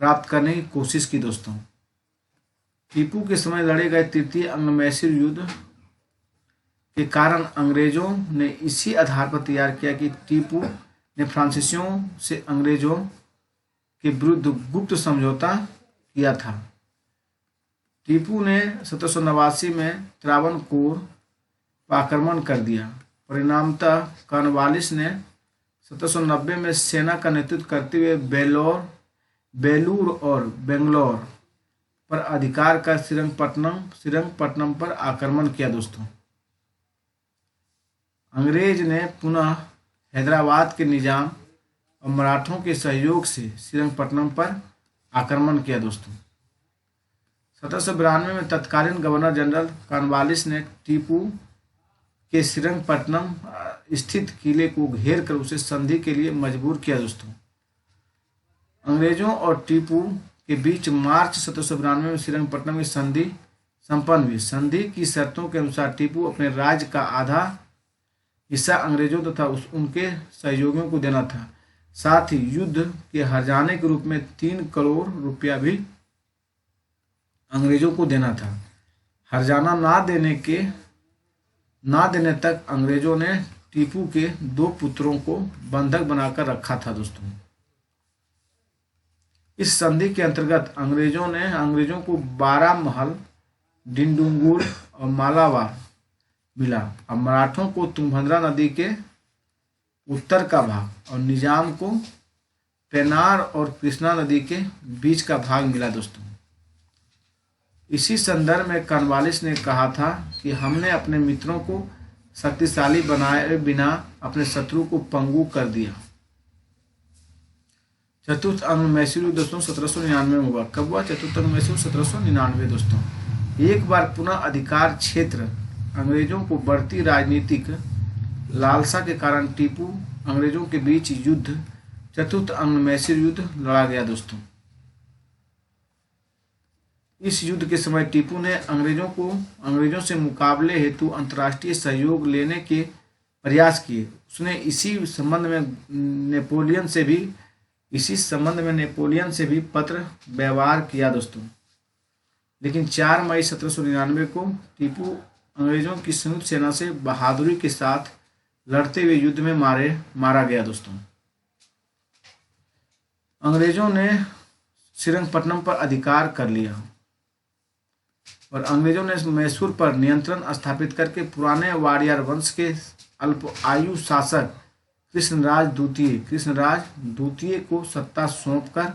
प्राप्त करने की कोशिश की दोस्तों। टीपू के समय लड़े गए तृतीय अंग मैसूर युद्ध के कारण अंग्रेजों ने इसी आधार पर तैयार किया कि टीपू ने फ्रांसीसियों से अंग्रेजों के विरुद्ध गुप्त समझौता किया था। टीपू ने 1789 में त्रावणकोर पर आक्रमण कर दिया। परिणामतः कॉर्नवालिस ने 1790 में सेना का नेतृत्व करते हुए बेलूर और बेंगलोर पर अधिकार कर श्रीरंगपट्टनम पर आक्रमण किया दोस्तों। अंग्रेज ने पुनः हैदराबाद के निजाम और मराठों के सहयोग से श्रीरंगपट्टनम पर आक्रमण किया दोस्तों। 1792 में तत्कालीन गवर्नर जनरल कॉर्नवालिस ने टीपू के श्रीरंगपट्टनम स्थित किले को घेर कर उसे संधि के लिए मजबूर किया दोस्तों। अंग्रेजों और टीपू के बीच मार्च 1792 में श्रीरंगपट्टनम की संधि संपन्न हुई। संधि की शर्तों के अनुसार टीपू अपने राज्य का आधा हिस्सा अंग्रेजों तथा उनके सहयोगियों को देना था। साथ ही युद्ध के हर्जाने के रूप में 3 करोड़ रुपया भी अंग्रेजों को देना था। हर्जाना ना देने तक अंग्रेजों ने टीपू के 2 पुत्रों को बंधक बनाकर रखा था दोस्तों। इस संधि के अंतर्गत अंग्रेजों को 12 महल, डिंडुगुल और मालाबार मिला। अब मराठों को तुंगभद्रा नदी के उत्तर का भाग और निजाम को पेनार और कृष्णा नदी के बीच का भाग मिला दोस्तों। इसी संदर्भ में कॉर्नवालिस ने कहा था कि हमने अपने मित्रों को शक्तिशाली बनाए बिना अपने शत्रु को पंगु कर दिया। चतुर्थ अंग मैसूर दोस्तों 1799 में हुआ। कब हुआ? चतुर्थ अंग मैसूर 1799 दोस्तों। एक बार पुनः अधिकार क्षेत्र अंग्रेजों को बढ़ती राजनीतिक लालसा के कारण टीपू अंग्रेजों के बीच युद्ध चतुर्थ अंग मैसूर युद्ध लड़ा गया दोस्तों। इस युद्ध के समय टीपू ने अंग्रेजों से मुकाबले हेतु अंतर्राष्ट्रीय सहयोग लेने के प्रयास किए। उसने इसी संबंध में नेपोलियन से भी पत्र व्यवहार किया दोस्तों। लेकिन 4 मई 1799 को टीपू अंग्रेजों की संयुक्त सेना से बहादुरी के साथ लड़ते हुए युद्ध में मारा गया दोस्तों। अंग्रेजों ने श्रीरंगपट्टनम पर अधिकार कर लिया और अंग्रेजों ने मैसूर पर नियंत्रण स्थापित करके पुराने वाडियार वंश के अल्प आयु शासक कृष्णराज द्वितीय को सत्ता सौंपकर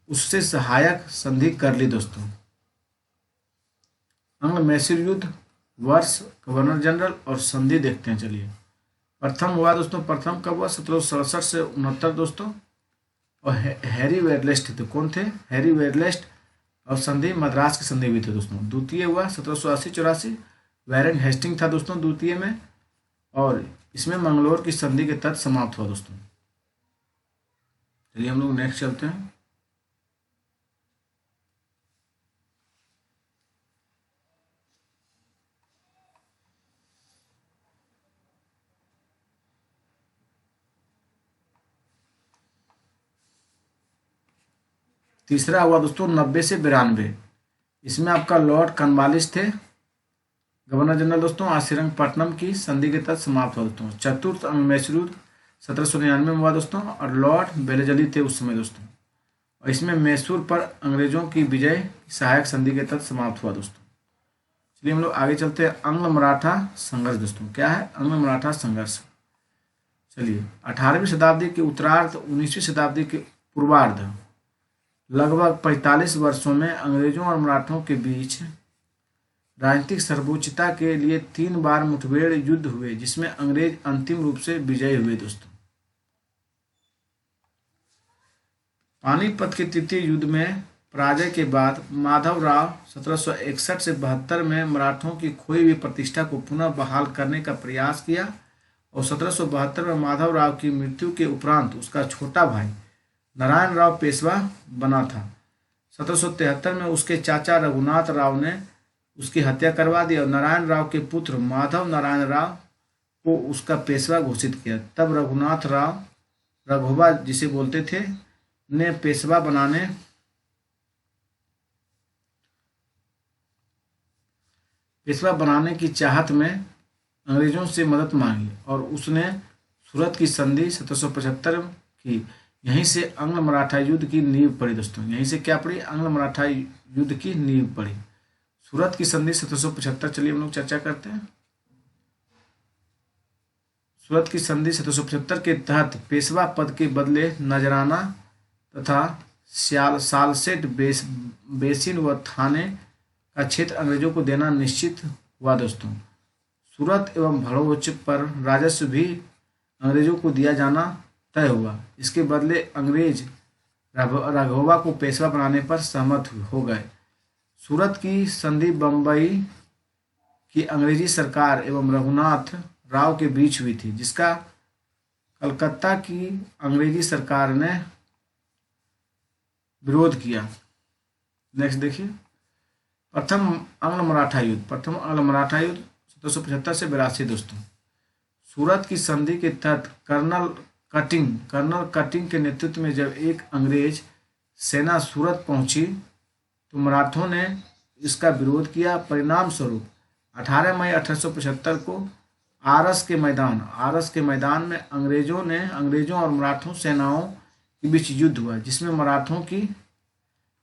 उससे सहायक संधि कर ली दोस्तों। अंग मैसूर युद्ध, वर्ष, गवर्नर जनरल और संधि देखते हैं। चलिए प्रथम हुआ दोस्तों। प्रथम कब हुआ? 1767 से 69 दोस्तों। और हैरी वेरलेस्ट थे। कौन थे? हैरी वेरलेस्ट। और संधि मद्रास की संधि भी थे दोस्तों। द्वितीय हुआ 1780-84। वैरेन हेस्टिंग था दोस्तों द्वितीय में, और इसमें मंगलौर की संधि के तहत समाप्त हुआ दोस्तों। चलिए हम लोग नेक्स्ट चलते हैं। तीसरा हुआ दोस्तों 90 से 92। इसमें आपका लॉर्ड कॉर्नवालिस थे गवर्नर जनरल दोस्तों। आज श्रीरंगपट्टनम की संधि के तहत समाप्त हुआ दोस्तों। चतुर्थ अंग मैसूर युद्ध 1799 में हुआ दोस्तों, और लॉर्ड बेलेजली थे उस समय दोस्तों। और इसमें मैसूर पर अंग्रेजों की विजय सहायक संधि के तहत समाप्त हुआ दोस्तों। चलिए हम लोग आगे चलते हैं। अंग मराठा संघर्ष दोस्तों। क्या है? अंग मराठा संघर्ष। चलिए 18वीं शताब्दी के उत्तरार्ध 19वीं शताब्दी के पूर्वार्ध लगभग 45 वर्षों में अंग्रेजों और मराठों के बीच राजनीतिक सर्वोच्चता के लिए 3 बार मुठभेड़ युद्ध हुए, जिसमें अंग्रेज अंतिम रूप से विजयी हुए। दोस्तों पानीपत के तृतीय युद्ध में पराजय के बाद माधवराव 1761 से 72 में मराठों की खोई हुई प्रतिष्ठा को पुनः बहाल करने का प्रयास किया और 1772 में माधवराव की मृत्यु के उपरांत उसका छोटा भाई नारायण राव पेशवा बना था। 1773 में उसके चाचा रघुनाथ राव ने उसकी हत्या करवा दी और नारायण राव के पुत्र माधव नारायण राव को उसका पेशवा घोषित किया। तब रघुनाथ राव, रघोबा जिसे बोलते थे, ने पेशवा बनाने की चाहत में अंग्रेजों से मदद मांगी और उसने सूरत की संधि 1775 की। यहीं से अंग्ल मराठा युद्ध की नींव पड़ी। दोस्तों यहीं से क्या पड़ी? अंग्ल मराठा युद्ध की नींव पड़ी। सूरत की संधि 1775, चलिए हम लोग चर्चा करते हैं। सूरत की संधि 1775 के तहत पेशवा पद के बदले नजराना तथा सालसेट बेसिन व थाने का क्षेत्र अंग्रेजों को देना निश्चित हुआ। दोस्तों सूरत एवं भड़ोच पर राजस्व भी अंग्रेजों को दिया जाना तय हुआ। इसके बदले अंग्रेज राघोबा को पेशवा बनाने पर सहमत हो गए। सूरत की संधि बम्बई की अंग्रेजी सरकार एवं रघुनाथ राव के बीच हुई थी, जिसका कलकत्ता की अंग्रेजी सरकार ने विरोध किया। नेक्स्ट देखिए, प्रथम अंग्ल मराठा युद्ध 1775 से 82। दोस्तों सूरत की संधि के तहत कर्नल कटिंग के नेतृत्व में जब एक अंग्रेज सेना सूरत पहुंची तो मराठों ने इसका विरोध किया। परिणाम स्वरूप 18 मई 1875 को आरस के मैदान में अंग्रेजों और मराठों सेनाओं के बीच युद्ध हुआ, जिसमें मराठों की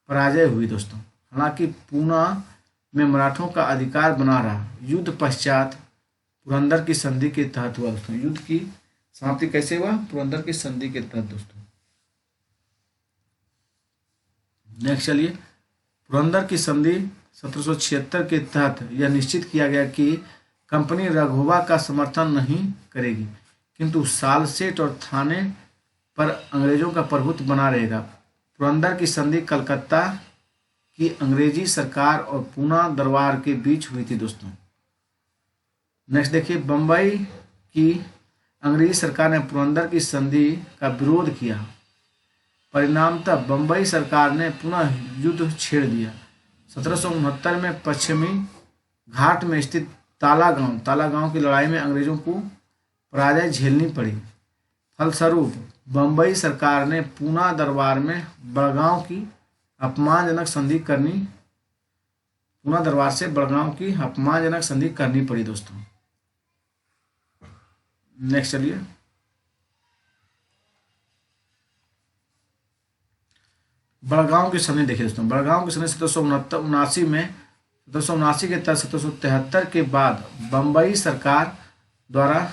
पराजय हुई। दोस्तों हालांकि पूना में मराठों का अधिकार बना रहा। युद्ध पश्चात पुरंदर की संधि के तहत हुआ। दोस्तों युद्ध की समाप्ति कैसे हुआ? पुरंदर की संधि के तहत। दोस्तों नेक्स्ट चलिए, पुरंदर की संधि 1776 के तहत यह निश्चित किया गया कि कंपनी राघोबा का समर्थन नहीं करेगी, किंतु सालसेट और थाने पर अंग्रेजों का प्रभुत्व बना रहेगा। पुरंदर की संधि कलकत्ता की अंग्रेजी सरकार और पूना दरबार के बीच हुई थी। दोस्तों नेक्स्ट देखिए, बम्बई की अंग्रेजी सरकार ने पुरंदर की संधि का विरोध किया। परिणामतः बम्बई सरकार ने पुनः युद्ध छेड़ दिया। 1769 में पश्चिमी घाट में स्थित ताला गांव की लड़ाई में अंग्रेजों को पराजय झेलनी पड़ी। फलस्वरूप बम्बई सरकार ने पूना दरबार में बड़गांव की अपमानजनक संधि करनी पड़ी। दोस्तों नेक्स्ट चलिए, बड़गांव की संधि देखिए। दोस्तों बड़गांव की संधि 1779 के तहत 1773 के बाद बम्बई सरकार द्वारा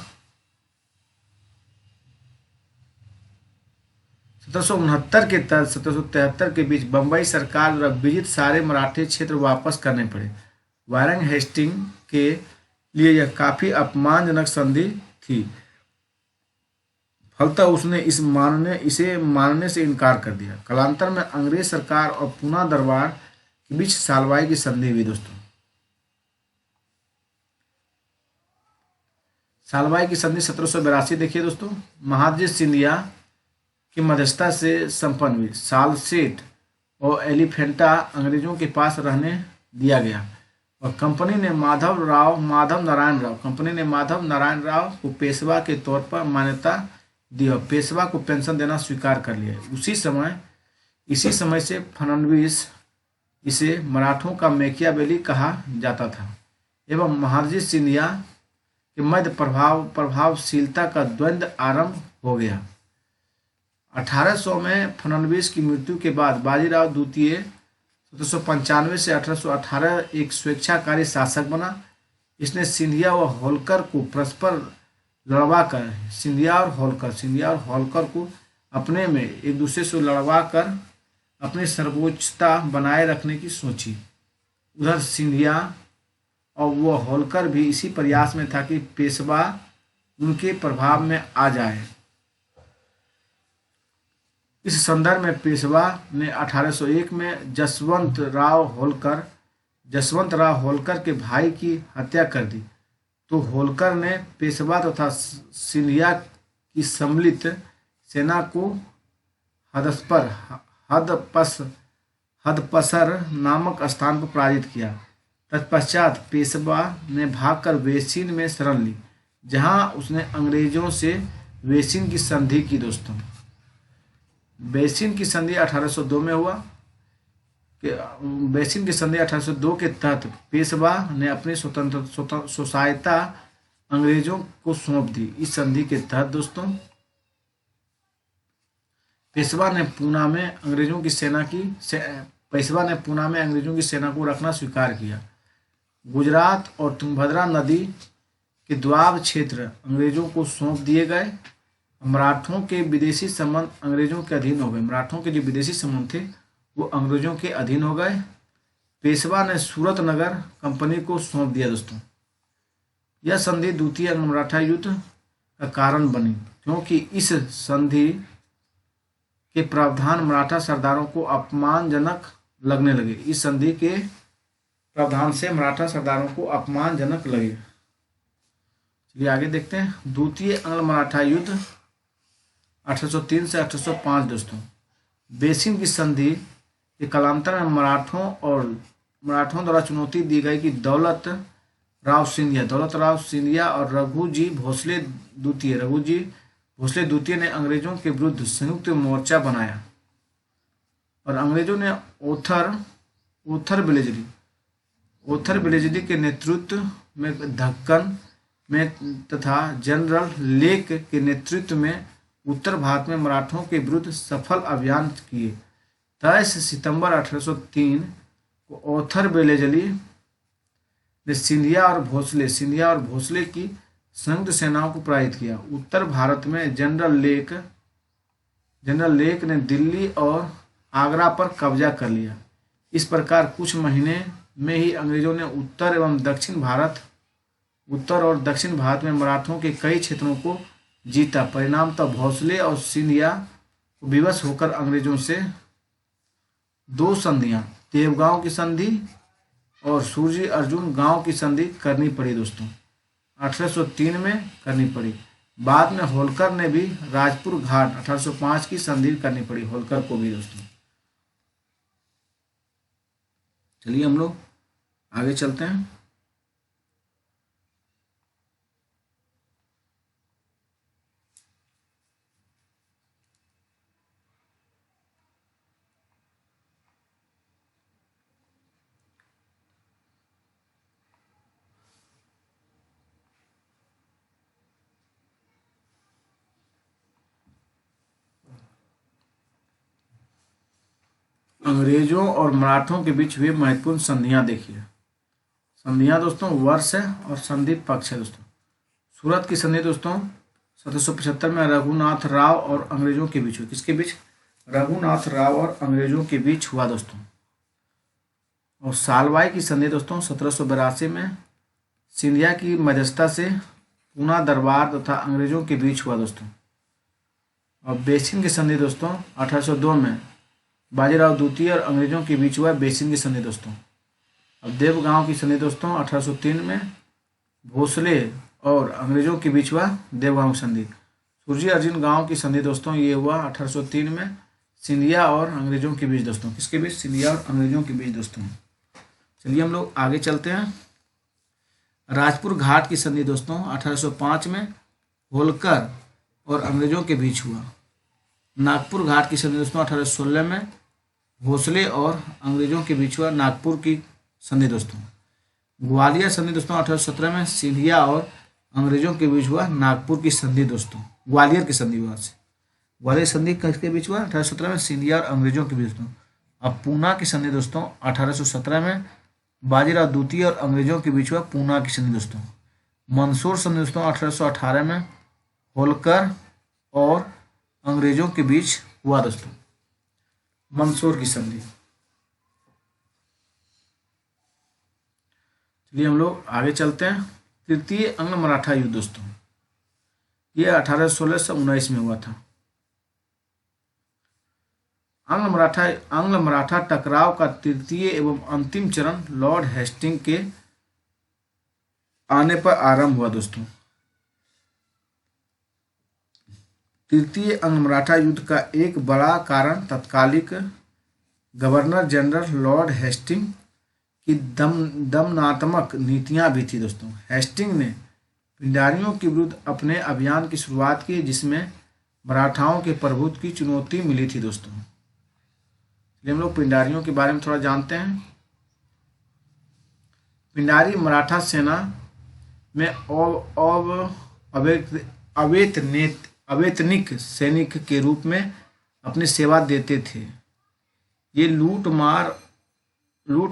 1769 के तहत 1773 के बीच बम्बई सरकार द्वारा विजित सारे मराठी क्षेत्र वापस करने पड़े। वारंग हेस्टिंग के लिए यह काफी अपमानजनक संधि थी। फलतः उसने इसे मानने से इनकार कर दिया। कालांतर में अंग्रेज सरकार और पूना दरबार के बीच सालवाई की संधि हुई। दोस्तों सालवाई की संधि 1782 देखिए। दोस्तों महादजी सिंधिया की मध्यस्थता से संपन्न हुई। सालसेट और एलिफेंटा अंग्रेजों के पास रहने दिया गया और कंपनी ने माधव नारायण राव को पेशवा के तौर पर मान्यता दी और पेशवा को पेंशन देना स्वीकार कर लिया। इसी समय से फडणवीस इसे मराठों का मैकियावेली कहा जाता था एवं महादजी सिंधिया के मध्य प्रभावशीलता का द्वंद्व आरंभ हो गया। 1800 में फडणवीस की मृत्यु के बाद बाजीराव द्वितीय 1795 से 1818 एक स्वेच्छाकारी शासक बना। इसने सिंधिया व होलकर को परस्पर लड़वा कर सिंधिया और होलकर को अपने में एक दूसरे से लड़वा कर अपनी सर्वोच्चता बनाए रखने की सोची। उधर सिंधिया और वो होलकर भी इसी प्रयास में था कि पेशवा उनके प्रभाव में आ जाए। इस संदर्भ में पेशवा ने 1801 में जसवंत राव होलकर के भाई की हत्या कर दी, तो होलकर ने पेशवा तथा सिंधिया की सम्मिलित सेना को हदपसर नामक स्थान पर पराजित किया। तत्पश्चात पेशवा ने भागकर वेसिन में शरण ली, जहां उसने अंग्रेजों से वेसिन की संधि की। दोस्तों, वेसिन की संधि 1802 में हुआ। वेसिन की संधि 1802 के तहत पेशवा ने अपनी स्वायत्तता अंग्रेजों को सौंप दी। इस संधि के तहत दोस्तों पेशवा ने पूना में अंग्रेजों की सेना को रखना स्वीकार किया। गुजरात और तुंगभद्रा नदी के द्वाब क्षेत्र अंग्रेजों को सौंप दिए गए। मराठों के विदेशी संबंध अंग्रेजों के अधीन हो गए। मराठों के जो विदेशी संबंध थे वो अंग्रेजों के अधीन हो गए। पेशवा ने सूरत नगर कंपनी को सौंप दिया। दोस्तों, यह संधि द्वितीय अंग्ल मराठा युद्ध का कारण बनी, क्योंकि इस संधि के प्रावधान मराठा सरदारों को अपमानजनक लगने लगे। इस संधि के प्रावधान से मराठा सरदारों को अपमानजनक लगे। चलिए आगे देखते हैं। द्वितीय अंग्ल मराठा युद्ध 1803 से 1805। दोस्तों, वेसिन की संधि के कालांतर में मराठों द्वारा चुनौती दी गई कि दौलत राव सिंधिया और रघुजी भोसले द्वितीय ने अंग्रेजों के विरुद्ध संयुक्त मोर्चा बनाया और अंग्रेजों ने ओथर विलेजली के नेतृत्व में दक्कन में तथा जनरल लेक के नेतृत्व में उत्तर भारत में मराठों के विरुद्ध सफल अभियान किए। 23 सितंबर 1803 को ओथर विलेजली ने सिंधिया और भोसले की संयुक्त सेनाओं को पराजित किया। उत्तर भारत में जनरल लेक ने दिल्ली और आगरा पर कब्जा कर लिया। इस प्रकार कुछ महीने में ही अंग्रेजों ने उत्तर और दक्षिण भारत में मराठों के कई क्षेत्रों को जीता। परिणामतः भोसले और सिंधिया को विवश होकर अंग्रेजों से 2 संधियां, देवगांव की संधि और सूर्य अर्जुन गांव की संधि करनी पड़ी। दोस्तों, 1803 में करनी पड़ी। बाद में होलकर ने भी राजपुर घाट 1805 की संधि करनी पड़ी होलकर को भी। दोस्तों, चलिए हम लोग आगे चलते हैं। अंग्रेजों और मराठों के बीच हुए महत्वपूर्ण संधियां देखिए। संधियां दोस्तों वर्ष है और संधि पक्ष है। दोस्तों, सूरत की संधि दोस्तों 1775 में रघुनाथ राव और अंग्रेजों के बीच हुई। किसके बीच? रघुनाथ राव और अंग्रेजों के बीच हुआ। दोस्तों, और सालवाई की संधि दोस्तों 1782 में सिंधिया की मध्यस्थता से पूना दरबार तथा अंग्रेजों के बीच हुआ। दोस्तों, और बेसिन की संधि दोस्तों 1802 में बाजीराव द्वितीय और अंग्रेजों के बीच हुआ बेसिन की संधि। दोस्तों, अब देवगांव की संधि दोस्तों 1803 में भोसले और अंग्रेजों के बीच हुआ देवगांव संधि। सूर्य अर्जुन गांव की संधि दोस्तों ये हुआ 1803 में सिंधिया और अंग्रेजों के बीच। दोस्तों, किसके बीच? सिंधिया और अंग्रेजों के बीच। दोस्तों, चलिए हम लोग आगे चलते हैं। राजपुर घाट की संधि दोस्तों 1805 में होलकर और अंग्रेजों के बीच हुआ। नागपुर घाट की संधि दोस्तों 1816 में भोसले और अंग्रेजों के बीच हुआ नागपुर की संधि। दोस्तों, ग्वालियर संधि दोस्तों 1817 में सिंधिया और अंग्रेजों के बीच हुआ नागपुर की संधि। दोस्तों, ग्वालियर की संधि हुआ से ग्वालियर संधि किसके बीच हुआ? 1817 में सिंधिया और अंग्रेजों के बीच। दोस्तों, अब पूना की संधि दोस्तों 1817 में बाजीराव द्वितीय और अंग्रेजों के बीच हुआ पूना की संधि। दोस्तों, मंसूर संधि दोस्तों 1818 में होलकर और अंग्रेजों के बीच हुआ दोस्तों, मंसूर की संधि। चलिए हम लोग आगे चलते हैं। तृतीय अंग्ल मराठा युद्ध दोस्तों, ये 1816 से 19 में हुआ था। आंग्ल मराठा टकराव का तृतीय एवं अंतिम चरण लॉर्ड हेस्टिंग के आने पर आरंभ हुआ दोस्तों। तृतीय अंग्ल मराठा युद्ध का एक बड़ा कारण तत्कालिक गवर्नर जनरल लॉर्ड हेस्टिंग की दमनात्मक नीतियां भी थी दोस्तों। हेस्टिंग ने पिंडारियों के विरुद्ध अपने अभियान की शुरुआत की, जिसमें मराठाओं के प्रभुत्व की चुनौती मिली थी दोस्तों। हम लोग पिंडारियों के बारे में थोड़ा जानते हैं। पिंडारी मराठा सेना में अवेतनिक सैनिक के रूप में अपनी सेवा देते थे। ये लूट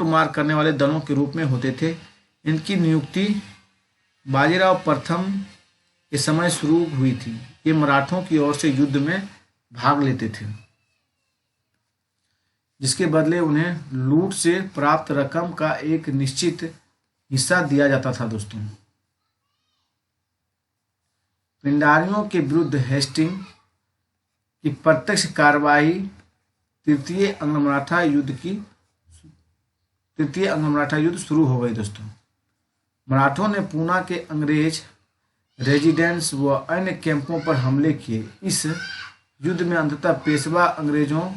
मार करने वाले दलों के रूप में होते थे। इनकी नियुक्ति बाजीराव प्रथम के समय शुरू हुई थी। ये मराठों की ओर से युद्ध में भाग लेते थे, जिसके बदले उन्हें लूट से प्राप्त रकम का एक निश्चित हिस्सा दिया जाता था दोस्तों। पिंडारियों के विरुद्ध हेस्टिंग की प्रत्यक्ष कार्रवाई तृतीय अंग्ल मराठा युद्ध शुरू हो गई दोस्तों। मराठों ने पूना के अंग्रेज रेजिडेंट्स व अन्य कैंपों पर हमले किए। इस युद्ध में अंततः पेशवा अंग्रेजों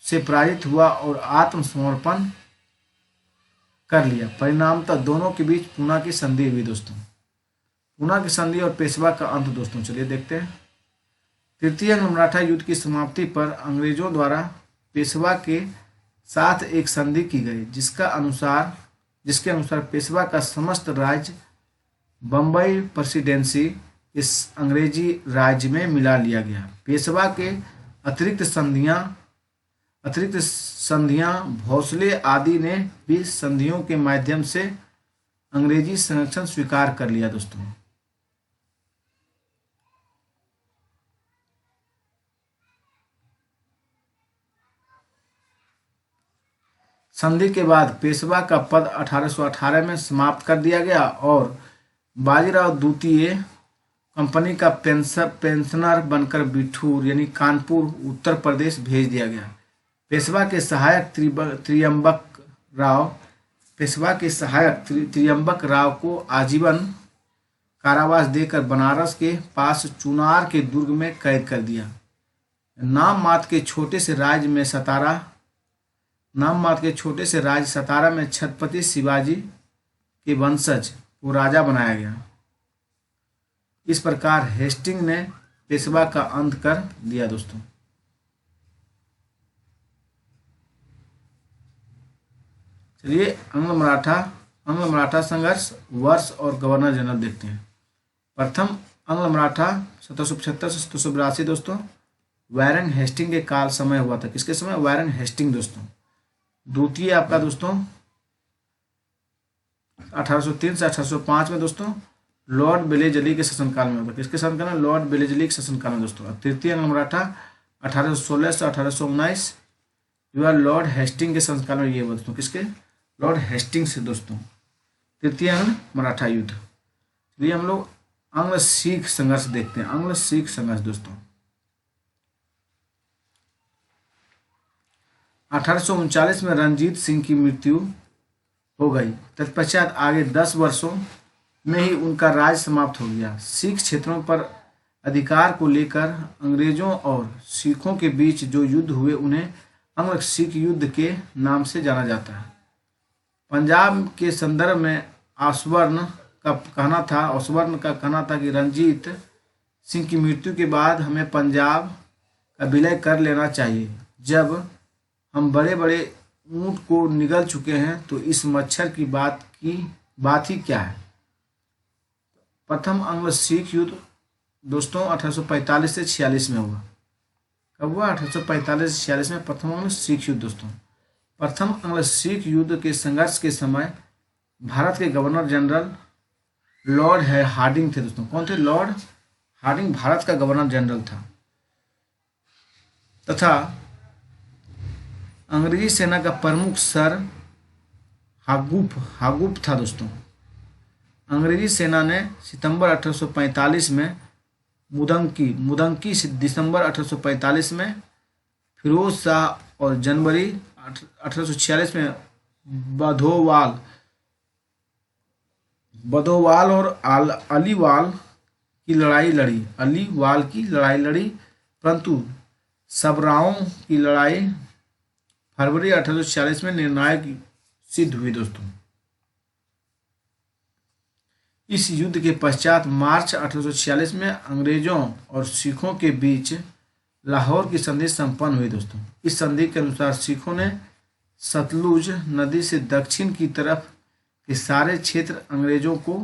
से पराजित हुआ और आत्मसमर्पण कर लिया। परिणामतः दोनों के बीच पूना की संधि हुई दोस्तों। पूना की संधि और पेशवा का अंत दोस्तों, चलिए देखते हैं। तृतीय अंग्ल मराठा युद्ध की समाप्ति पर अंग्रेजों द्वारा पेशवा के साथ एक संधि की गई, जिसके अनुसार पेशवा का समस्त राज्य बम्बई प्रेसिडेंसी इस अंग्रेजी राज्य में मिला लिया गया। पेशवा के अतिरिक्त संधियां भोसले आदि ने भी संधियों के माध्यम से अंग्रेजी संरक्षण स्वीकार कर लिया दोस्तों। संधि के बाद पेशवा का पद 1818 में समाप्त कर दिया गया और बाजीराव द्वितीय कंपनी का पेंशनर बनकर बिठूर यानी कानपुर उत्तर प्रदेश भेज दिया गया। पेशवा के सहायक त्रियंबक राव को आजीवन कारावास देकर बनारस के पास चुनार के दुर्ग में कैद कर दिया। नाम मात्र के छोटे से राज्य सतारा में छत्रपति शिवाजी के वंशज को राजा बनाया गया। इस प्रकार हेस्टिंग ने पेशवा का अंत कर दिया दोस्तों। चलिए अंग्ल मराठा संघर्ष वर्ष और गवर्नर जनरल देखते हैं। प्रथम अंग्ल मराठा 1775 से 1782 दोस्तों वारेन हेस्टिंग के काल समय हुआ था। किसके समय? वारेन हेस्टिंग दोस्तों। द्वितीय आपका दोस्तों 1803 से 1805 में दोस्तों लॉर्ड बेलेजली के शासनकाल में होगा। किसके शासनकाल में? लॉर्ड बेलेजली के शासनकाल में दोस्तों। तृतीय अंग्ल मराठा 1816 से 1819 लॉर्ड हेस्टिंग के शासनकाल में ये हुआ दोस्तों। किसके? लॉर्ड हेस्टिंग से दोस्तों। तृतीय अंग्ल मराठा युद्ध। चलिए हम लोग अंग्ल सिख संघर्ष देखते हैं। अंग्ल सिख संघर्ष दोस्तों 1839 में रणजीत सिंह की मृत्यु हो गई। तत्पश्चात आगे 10 वर्षों में ही उनका राज समाप्त हो गया। सिख क्षेत्रों पर अधिकार को लेकर अंग्रेजों और सिखों के बीच जो युद्ध हुए उन्हें अंग्ल सिख युद्ध के नाम से जाना जाता है। पंजाब के संदर्भ में ऑसबर्न का कहना था कि रणजीत सिंह की मृत्यु के बाद हमें पंजाब का विलय कर लेना चाहिए। जब हम बड़े बड़े ऊंट को निगल चुके हैं तो इस मच्छर की बात ही क्या है। प्रथम अंग्ल सिख युद्ध दोस्तों 1845 से 46 में हुआ। कब हुआ? 1845 से 46 में प्रथम अंग्ल सिख युद्ध दोस्तों। प्रथम अंग्ल सिख युद्ध के संघर्ष के समय भारत के गवर्नर जनरल लॉर्ड है हार्डिंग थे दोस्तों। कौन थे? लॉर्ड हार्डिंग भारत का गवर्नर जनरल था। तथा अंग्रेजी सेना का प्रमुख सर हागुप था दोस्तों। अंग्रेजी सेना ने सितंबर 1845 में मुदंकी दिसंबर 1845 में फिरोज शाह और जनवरी 1846 में बधोवाल और अलीवाल की लड़ाई लड़ी, परंतु सबराओं की लड़ाई फरवरी 1846 में निर्णायक सिद्ध हुई दोस्तों। इस युद्ध के पश्चात मार्च 1846 में अंग्रेजों और सिखों के बीच लाहौर की संधि संपन्न हुई दोस्तों। इस संधि के अनुसार सिखों ने सतलुज नदी से दक्षिण की तरफ के सारे क्षेत्र अंग्रेजों को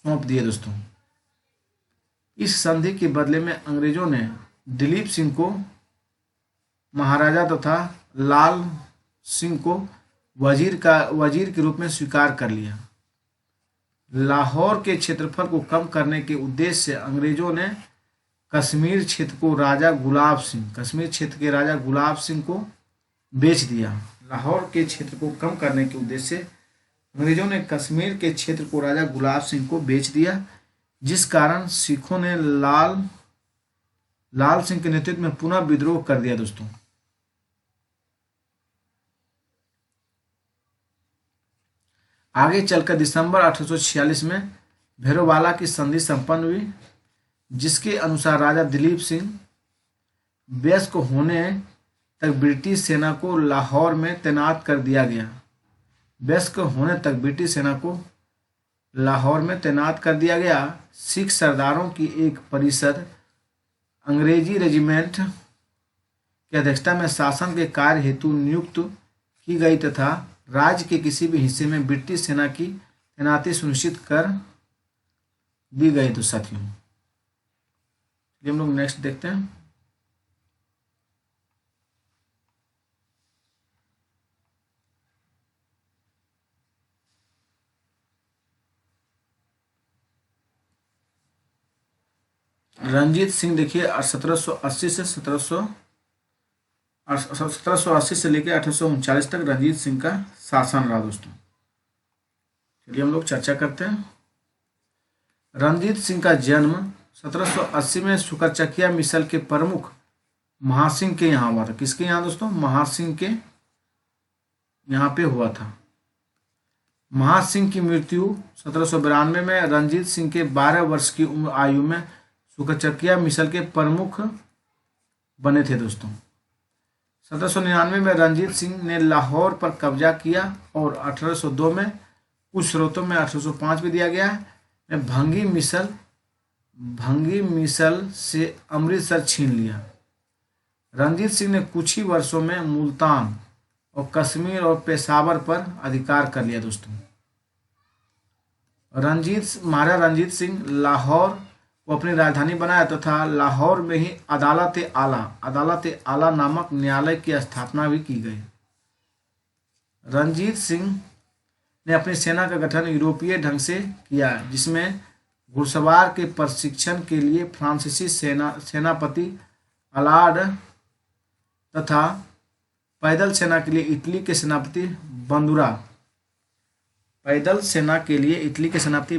सौंप दिए दोस्तों। इस संधि के बदले में अंग्रेजों ने दिलीप सिंह को महाराजा तथा लाल सिंह को वजीर के रूप में स्वीकार कर लिया। लाहौर के क्षेत्रफल को कम करने के उद्देश्य से अंग्रेजों ने कश्मीर क्षेत्र के राजा गुलाब सिंह को बेच दिया। लाहौर के क्षेत्र को कम करने के उद्देश्य से अंग्रेजों ने कश्मीर के क्षेत्र को राजा गुलाब सिंह को बेच दिया, जिस कारण सिखों ने लाल सिंह के नेतृत्व में पुनः विद्रोह कर दिया दोस्तों। आगे चलकर दिसंबर 1846 में भैरोवाला की संधि संपन्न हुई, जिसके अनुसार राजा दिलीप सिंह वयस्क होने तक ब्रिटिश सेना को लाहौर में तैनात कर दिया गया। सिख सरदारों की एक परिषद अंग्रेजी रेजिमेंट की अध्यक्षता में शासन के कार्य हेतु नियुक्त की गई तथा राज्य के किसी भी हिस्से में ब्रिटिश सेना की तैनाती सुनिश्चित कर दी गई। तो साथियों हम लोग नेक्स्ट देखते हैं। रंजीत सिंह देखिए 1780 से लेकर 1839 तक रंजीत सिंह का शासन रहा दोस्तों। चलिए हम लोग चर्चा करते हैं। रंजीत सिंह का जन्म 1780 में सुकरचकिया मिसल के प्रमुख महासिंह के यहाँ हुआ था। किसके यहाँ दोस्तों? महासिंह के यहाँ पे हुआ था। महासिंह की मृत्यु 1792 में रंजीत सिंह के 12 वर्ष की उम्र आयु में सुकरचकिया मिसल के प्रमुख बने थे दोस्तों। 1799 में रंजीत सिंह ने लाहौर पर कब्जा किया और 1802 में कुछ स्रोतों में 1805 भी दिया गया है भंगी मिसल से अमृतसर छीन लिया। रंजीत सिंह ने कुछ ही वर्षों में मुल्तान और कश्मीर और पेशावर पर अधिकार कर लिया दोस्तों। महाराजा रंजीत सिंह लाहौर को अपनी राजधानी बनाया तथा लाहौर में ही अदालत आला नामक न्यायालय की स्थापना भी की गई। रंजीत सिंह ने अपनी सेना का गठन यूरोपीय ढंग से किया, जिसमें घुड़सवार के प्रशिक्षण के लिए फ्रांसीसी सेनापति अलार्ड तथा पैदल सेना के लिए इटली के सेनापति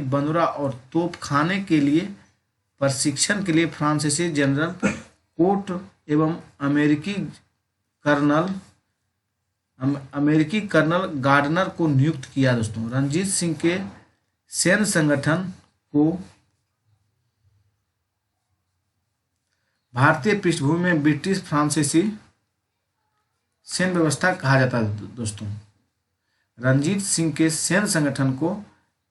बंदूरा और तोपखाने के लिए प्रशिक्षण के लिए फ्रांसीसी जनरल कोट एवं अमेरिकी कर्नल गार्डनर को नियुक्त किया दोस्तों। रंजीत सिंह के सैन्य संगठन को भारतीय पृष्ठभूमि में ब्रिटिश फ्रांसीसी सैन्य व्यवस्था कहा जाता है दोस्तों। रंजीत सिंह के सैन्य संगठन को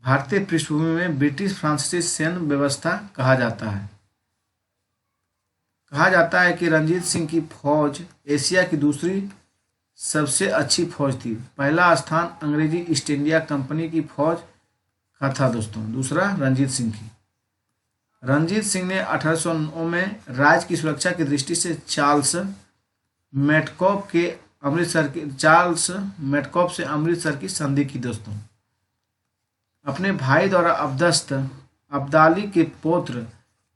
भारतीय पृष्ठभूमि में ब्रिटिश फ्रांसीसी सैन्य व्यवस्था कहा जाता है। कहा जाता है कि रंजीत सिंह की फौज एशिया की दूसरी सबसे अच्छी फौज थी। पहला स्थान अंग्रेजी ईस्ट इंडिया कंपनी की फौज का था दोस्तों, दूसरा रंजीत सिंह की। रंजीत सिंह ने 1809 में राज्य की सुरक्षा की दृष्टि से चार्ल्स मेटकॉफ से अमृतसर की संधि की दोस्तों। अपने भाई द्वारा अब्दाली के पौत्र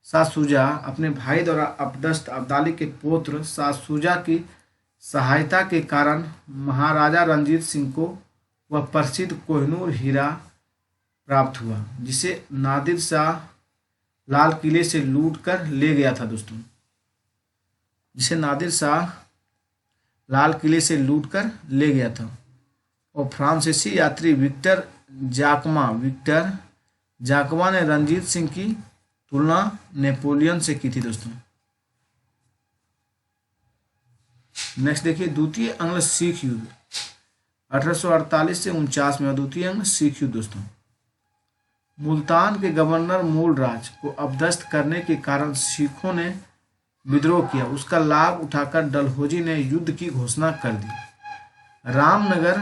शाह अपने भाई द्वारा अपदस्थ अब्दाली के पौत्र शाह की सहायता के कारण महाराजा रंजीत सिंह को वह प्रसिद्ध कोहिनूर हीरा प्राप्त हुआ, जिसे नादिर शाह लाल किले से लूट कर ले गया था दोस्तों। जिसे नादिर शाह लाल किले से लूट कर ले गया था। और फ्रांसीसी यात्री विक्टर जाकमा ने रंजीत सिंह की तुलना नेपोलियन से की थी दोस्तों। नेक्स्ट देखिए, द्वितीय अंग्ल सिख युद्ध 1848 से 49 में। द्वितीय अंग्ल सिख युद्ध दोस्तों, मुल्तान के गवर्नर मूलराज को अपदस्थ करने के कारण सिखों ने विद्रोह किया। उसका लाभ उठाकर डलहौजी ने युद्ध की घोषणा कर दी। रामनगर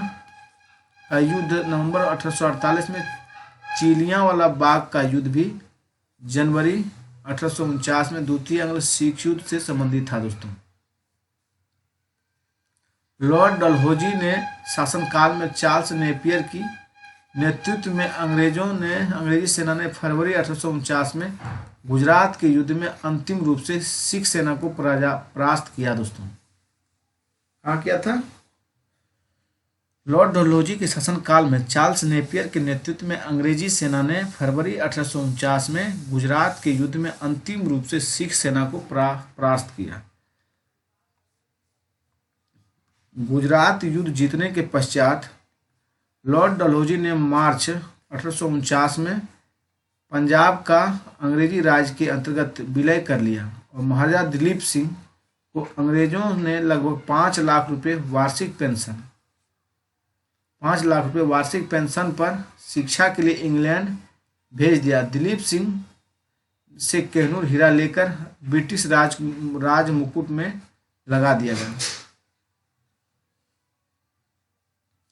का युद्ध नवंबर 1848 में, चिलियांवाला बाग का युद्ध भी जनवरी 1849 में द्वितीय अंग्ल सिख युद्ध से संबंधित था दोस्तों। लॉर्ड डलहौजी ने शासनकाल में चार्ल्स नेपियर की नेतृत्व में अंग्रेजी सेना ने फरवरी 1849 में गुजरात के युद्ध में अंतिम रूप से सिख सेना को परास्त किया दोस्तों। कहाँ किया था? लॉर्ड डलहौजी के शासनकाल में चार्ल्स नेपियर के नेतृत्व में अंग्रेजी सेना ने फरवरी 1849 में गुजरात के युद्ध में अंतिम रूप से सिख सेना को परास्त किया। गुजरात युद्ध जीतने के पश्चात लॉर्ड डलहौजी ने मार्च 1849 में पंजाब का अंग्रेजी राज के अंतर्गत विलय कर लिया और महाराजा दिलीप सिंह को अंग्रेजों ने लगभग 5 लाख रुपए वार्षिक पेंशन पर शिक्षा के लिए इंग्लैंड भेज दिया। दिलीप सिंह से कोहिनूर हीरा लेकर ब्रिटिश राज मुकुट में लगा दिया गया।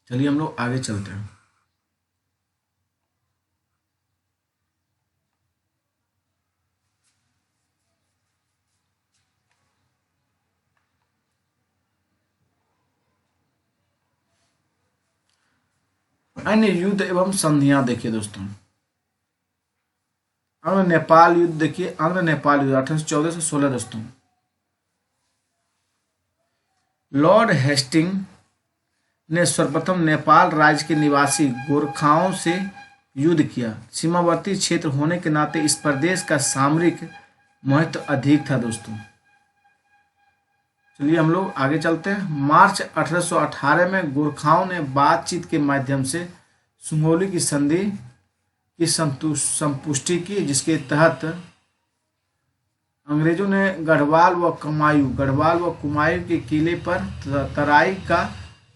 चलिए हम लोग आगे चलते हैं। अन्य युद्ध एवं संधियां देखिए दोस्तों। अंग्र नेपाल युद्ध देखिए, अंग्र नेपाल युद्ध 1814 से 16 दोस्तों। लॉर्ड हेस्टिंग ने सर्वप्रथम नेपाल राज्य के निवासी गोरखाओं से युद्ध किया। सीमावर्ती क्षेत्र होने के नाते इस प्रदेश का सामरिक महत्व अधिक था दोस्तों। चलिए हम लोग आगे चलते हैं। मार्च 1818 में गोरखाओं ने बातचीत के माध्यम से सुंगोली की संधि की संपुष्टि की, जिसके तहत अंग्रेजों ने गढ़वाल व कुमायूं के किले पर तराई का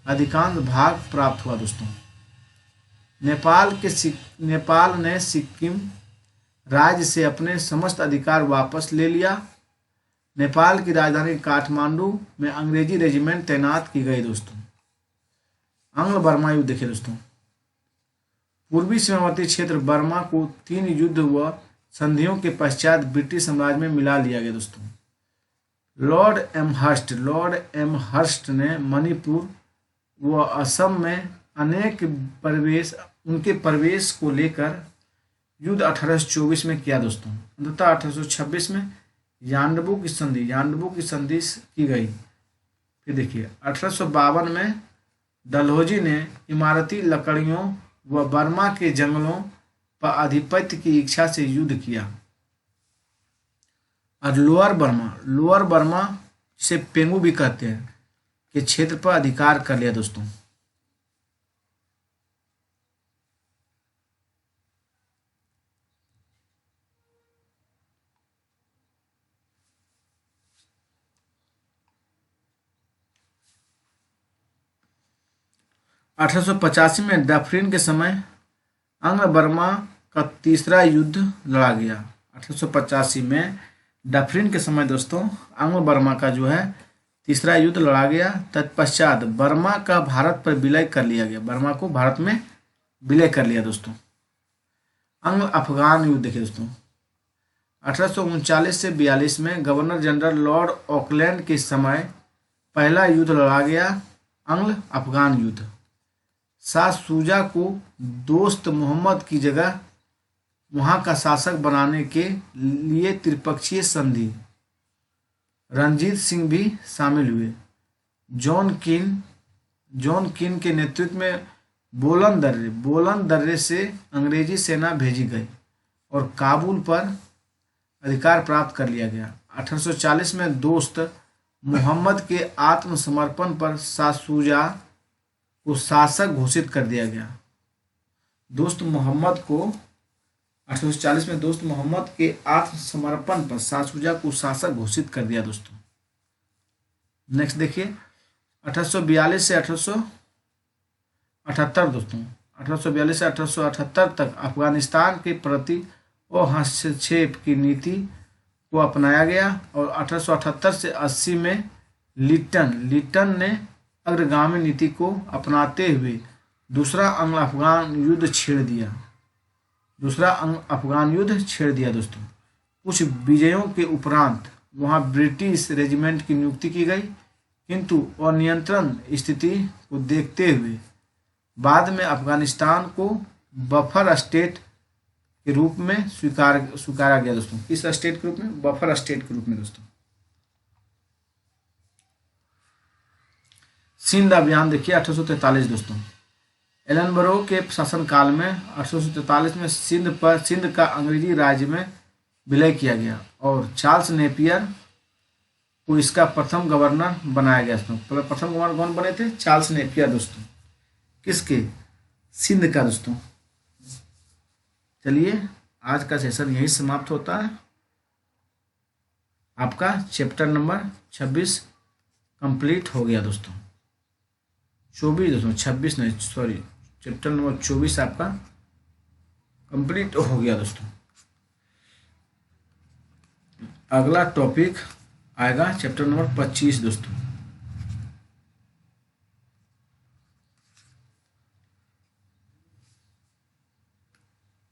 अधिकांश भाग प्राप्त हुआ दोस्तों। नेपाल ने सिक्किम राज्य से अपने समस्त अधिकार वापस ले लिया। नेपाल की राजधानी काठमांडू में अंग्रेजी रेजिमेंट तैनात की गई दोस्तों। आंग्ल बर्मा युद्ध देखिए दोस्तों। पूर्वी सीमावर्ती क्षेत्र बर्मा को 3 युद्ध व संधियों के पश्चात ब्रिटिश साम्राज्य में मिला लिया गया दोस्तों। लॉर्ड एमहर्स्ट ने मणिपुर व असम में उनके प्रवेश को लेकर युद्ध 1824 में किया दोस्तों। अंततः 1826 में यांडबू की संधि की गई। फिर देखिए 1852 में डलहौजी ने इमारती लकड़ियों व बर्मा के जंगलों पर आधिपत्य की इच्छा से युद्ध किया और लोअर बर्मा जिसे पेंगू भी कहते हैं के क्षेत्र पर अधिकार कर लिया दोस्तों। (1885) में डफरिन के समय अंग्र बर्मा का तीसरा युद्ध लड़ा गया। 1885 में डफरिन के समय दोस्तों अंग्र बर्मा का जो है तीसरा युद्ध लड़ा गया। तत्पश्चात बर्मा का भारत पर विलय कर लिया गया। बर्मा को भारत में विलय कर लिया दोस्तों। अंग्र अफगान युद्ध देखिए दोस्तों। 1839 से 42 में गवर्नर जनरल लॉर्ड ऑकलैंड के समय पहला युद्ध लड़ा गया, अंग्ल अफगान युद्ध। शाह शुजा को दोस्त मोहम्मद की जगह वहां का शासक बनाने के लिए त्रिपक्षीय संधि। रणजीत सिंह भी शामिल हुए। जॉन किन के नेतृत्व में बोलन दर्रे से अंग्रेजी सेना भेजी गई और काबुल पर अधिकार प्राप्त कर लिया गया। 1840 में दोस्त मोहम्मद के आत्मसमर्पण पर शाहशुजा को शासक घोषित कर दिया गया। दोस्त मोहम्मद को 1840 में दोस्त मोहम्मद के आत्मसमर्पण पर शाहशुजा को शासक घोषित कर दिया दोस्तों। नेक्स्ट देखिए 1842 से 1878 दोस्तों। 1842 से 1878 तक अफगानिस्तान के प्रति हस्तक्षेप की नीति को अपनाया गया और 1878 से 80 में लिट्टन ने अग्रगामी नीति को अपनाते हुए दूसरा अंग अफगान युद्ध छेड़ दिया दोस्तों। कुछ विजयों के उपरांत वहां ब्रिटिश रेजिमेंट की नियुक्ति की गई, किंतु अनियंत्रण स्थिति को देखते हुए बाद में अफगानिस्तान को बफर स्टेट के रूप में स्वीकारा गया दोस्तों। किस स्टेट के रूप में? बफर स्टेट के रूप में दोस्तों। सिंध अभियान देखिए 1843 दोस्तों। एलनबरो के शासनकाल में 1843 में सिंध का अंग्रेजी राज्य में विलय किया गया और चार्ल्स नेपियर को इसका प्रथम गवर्नर बनाया गया दोस्तों। प्रथम गवर्नर कौन बने थे? चार्ल्स नेपियर दोस्तों। किसके? सिंध का दोस्तों। चलिए आज का सेशन यही समाप्त होता है। आपका चैप्टर नंबर 26 कंप्लीट हो गया दोस्तों। 24 दोस्तों, 26 नहीं, सॉरी, चैप्टर नंबर 24 आपका कंप्लीट हो गया दोस्तों। अगला टॉपिक आएगा चैप्टर नंबर 25 दोस्तों।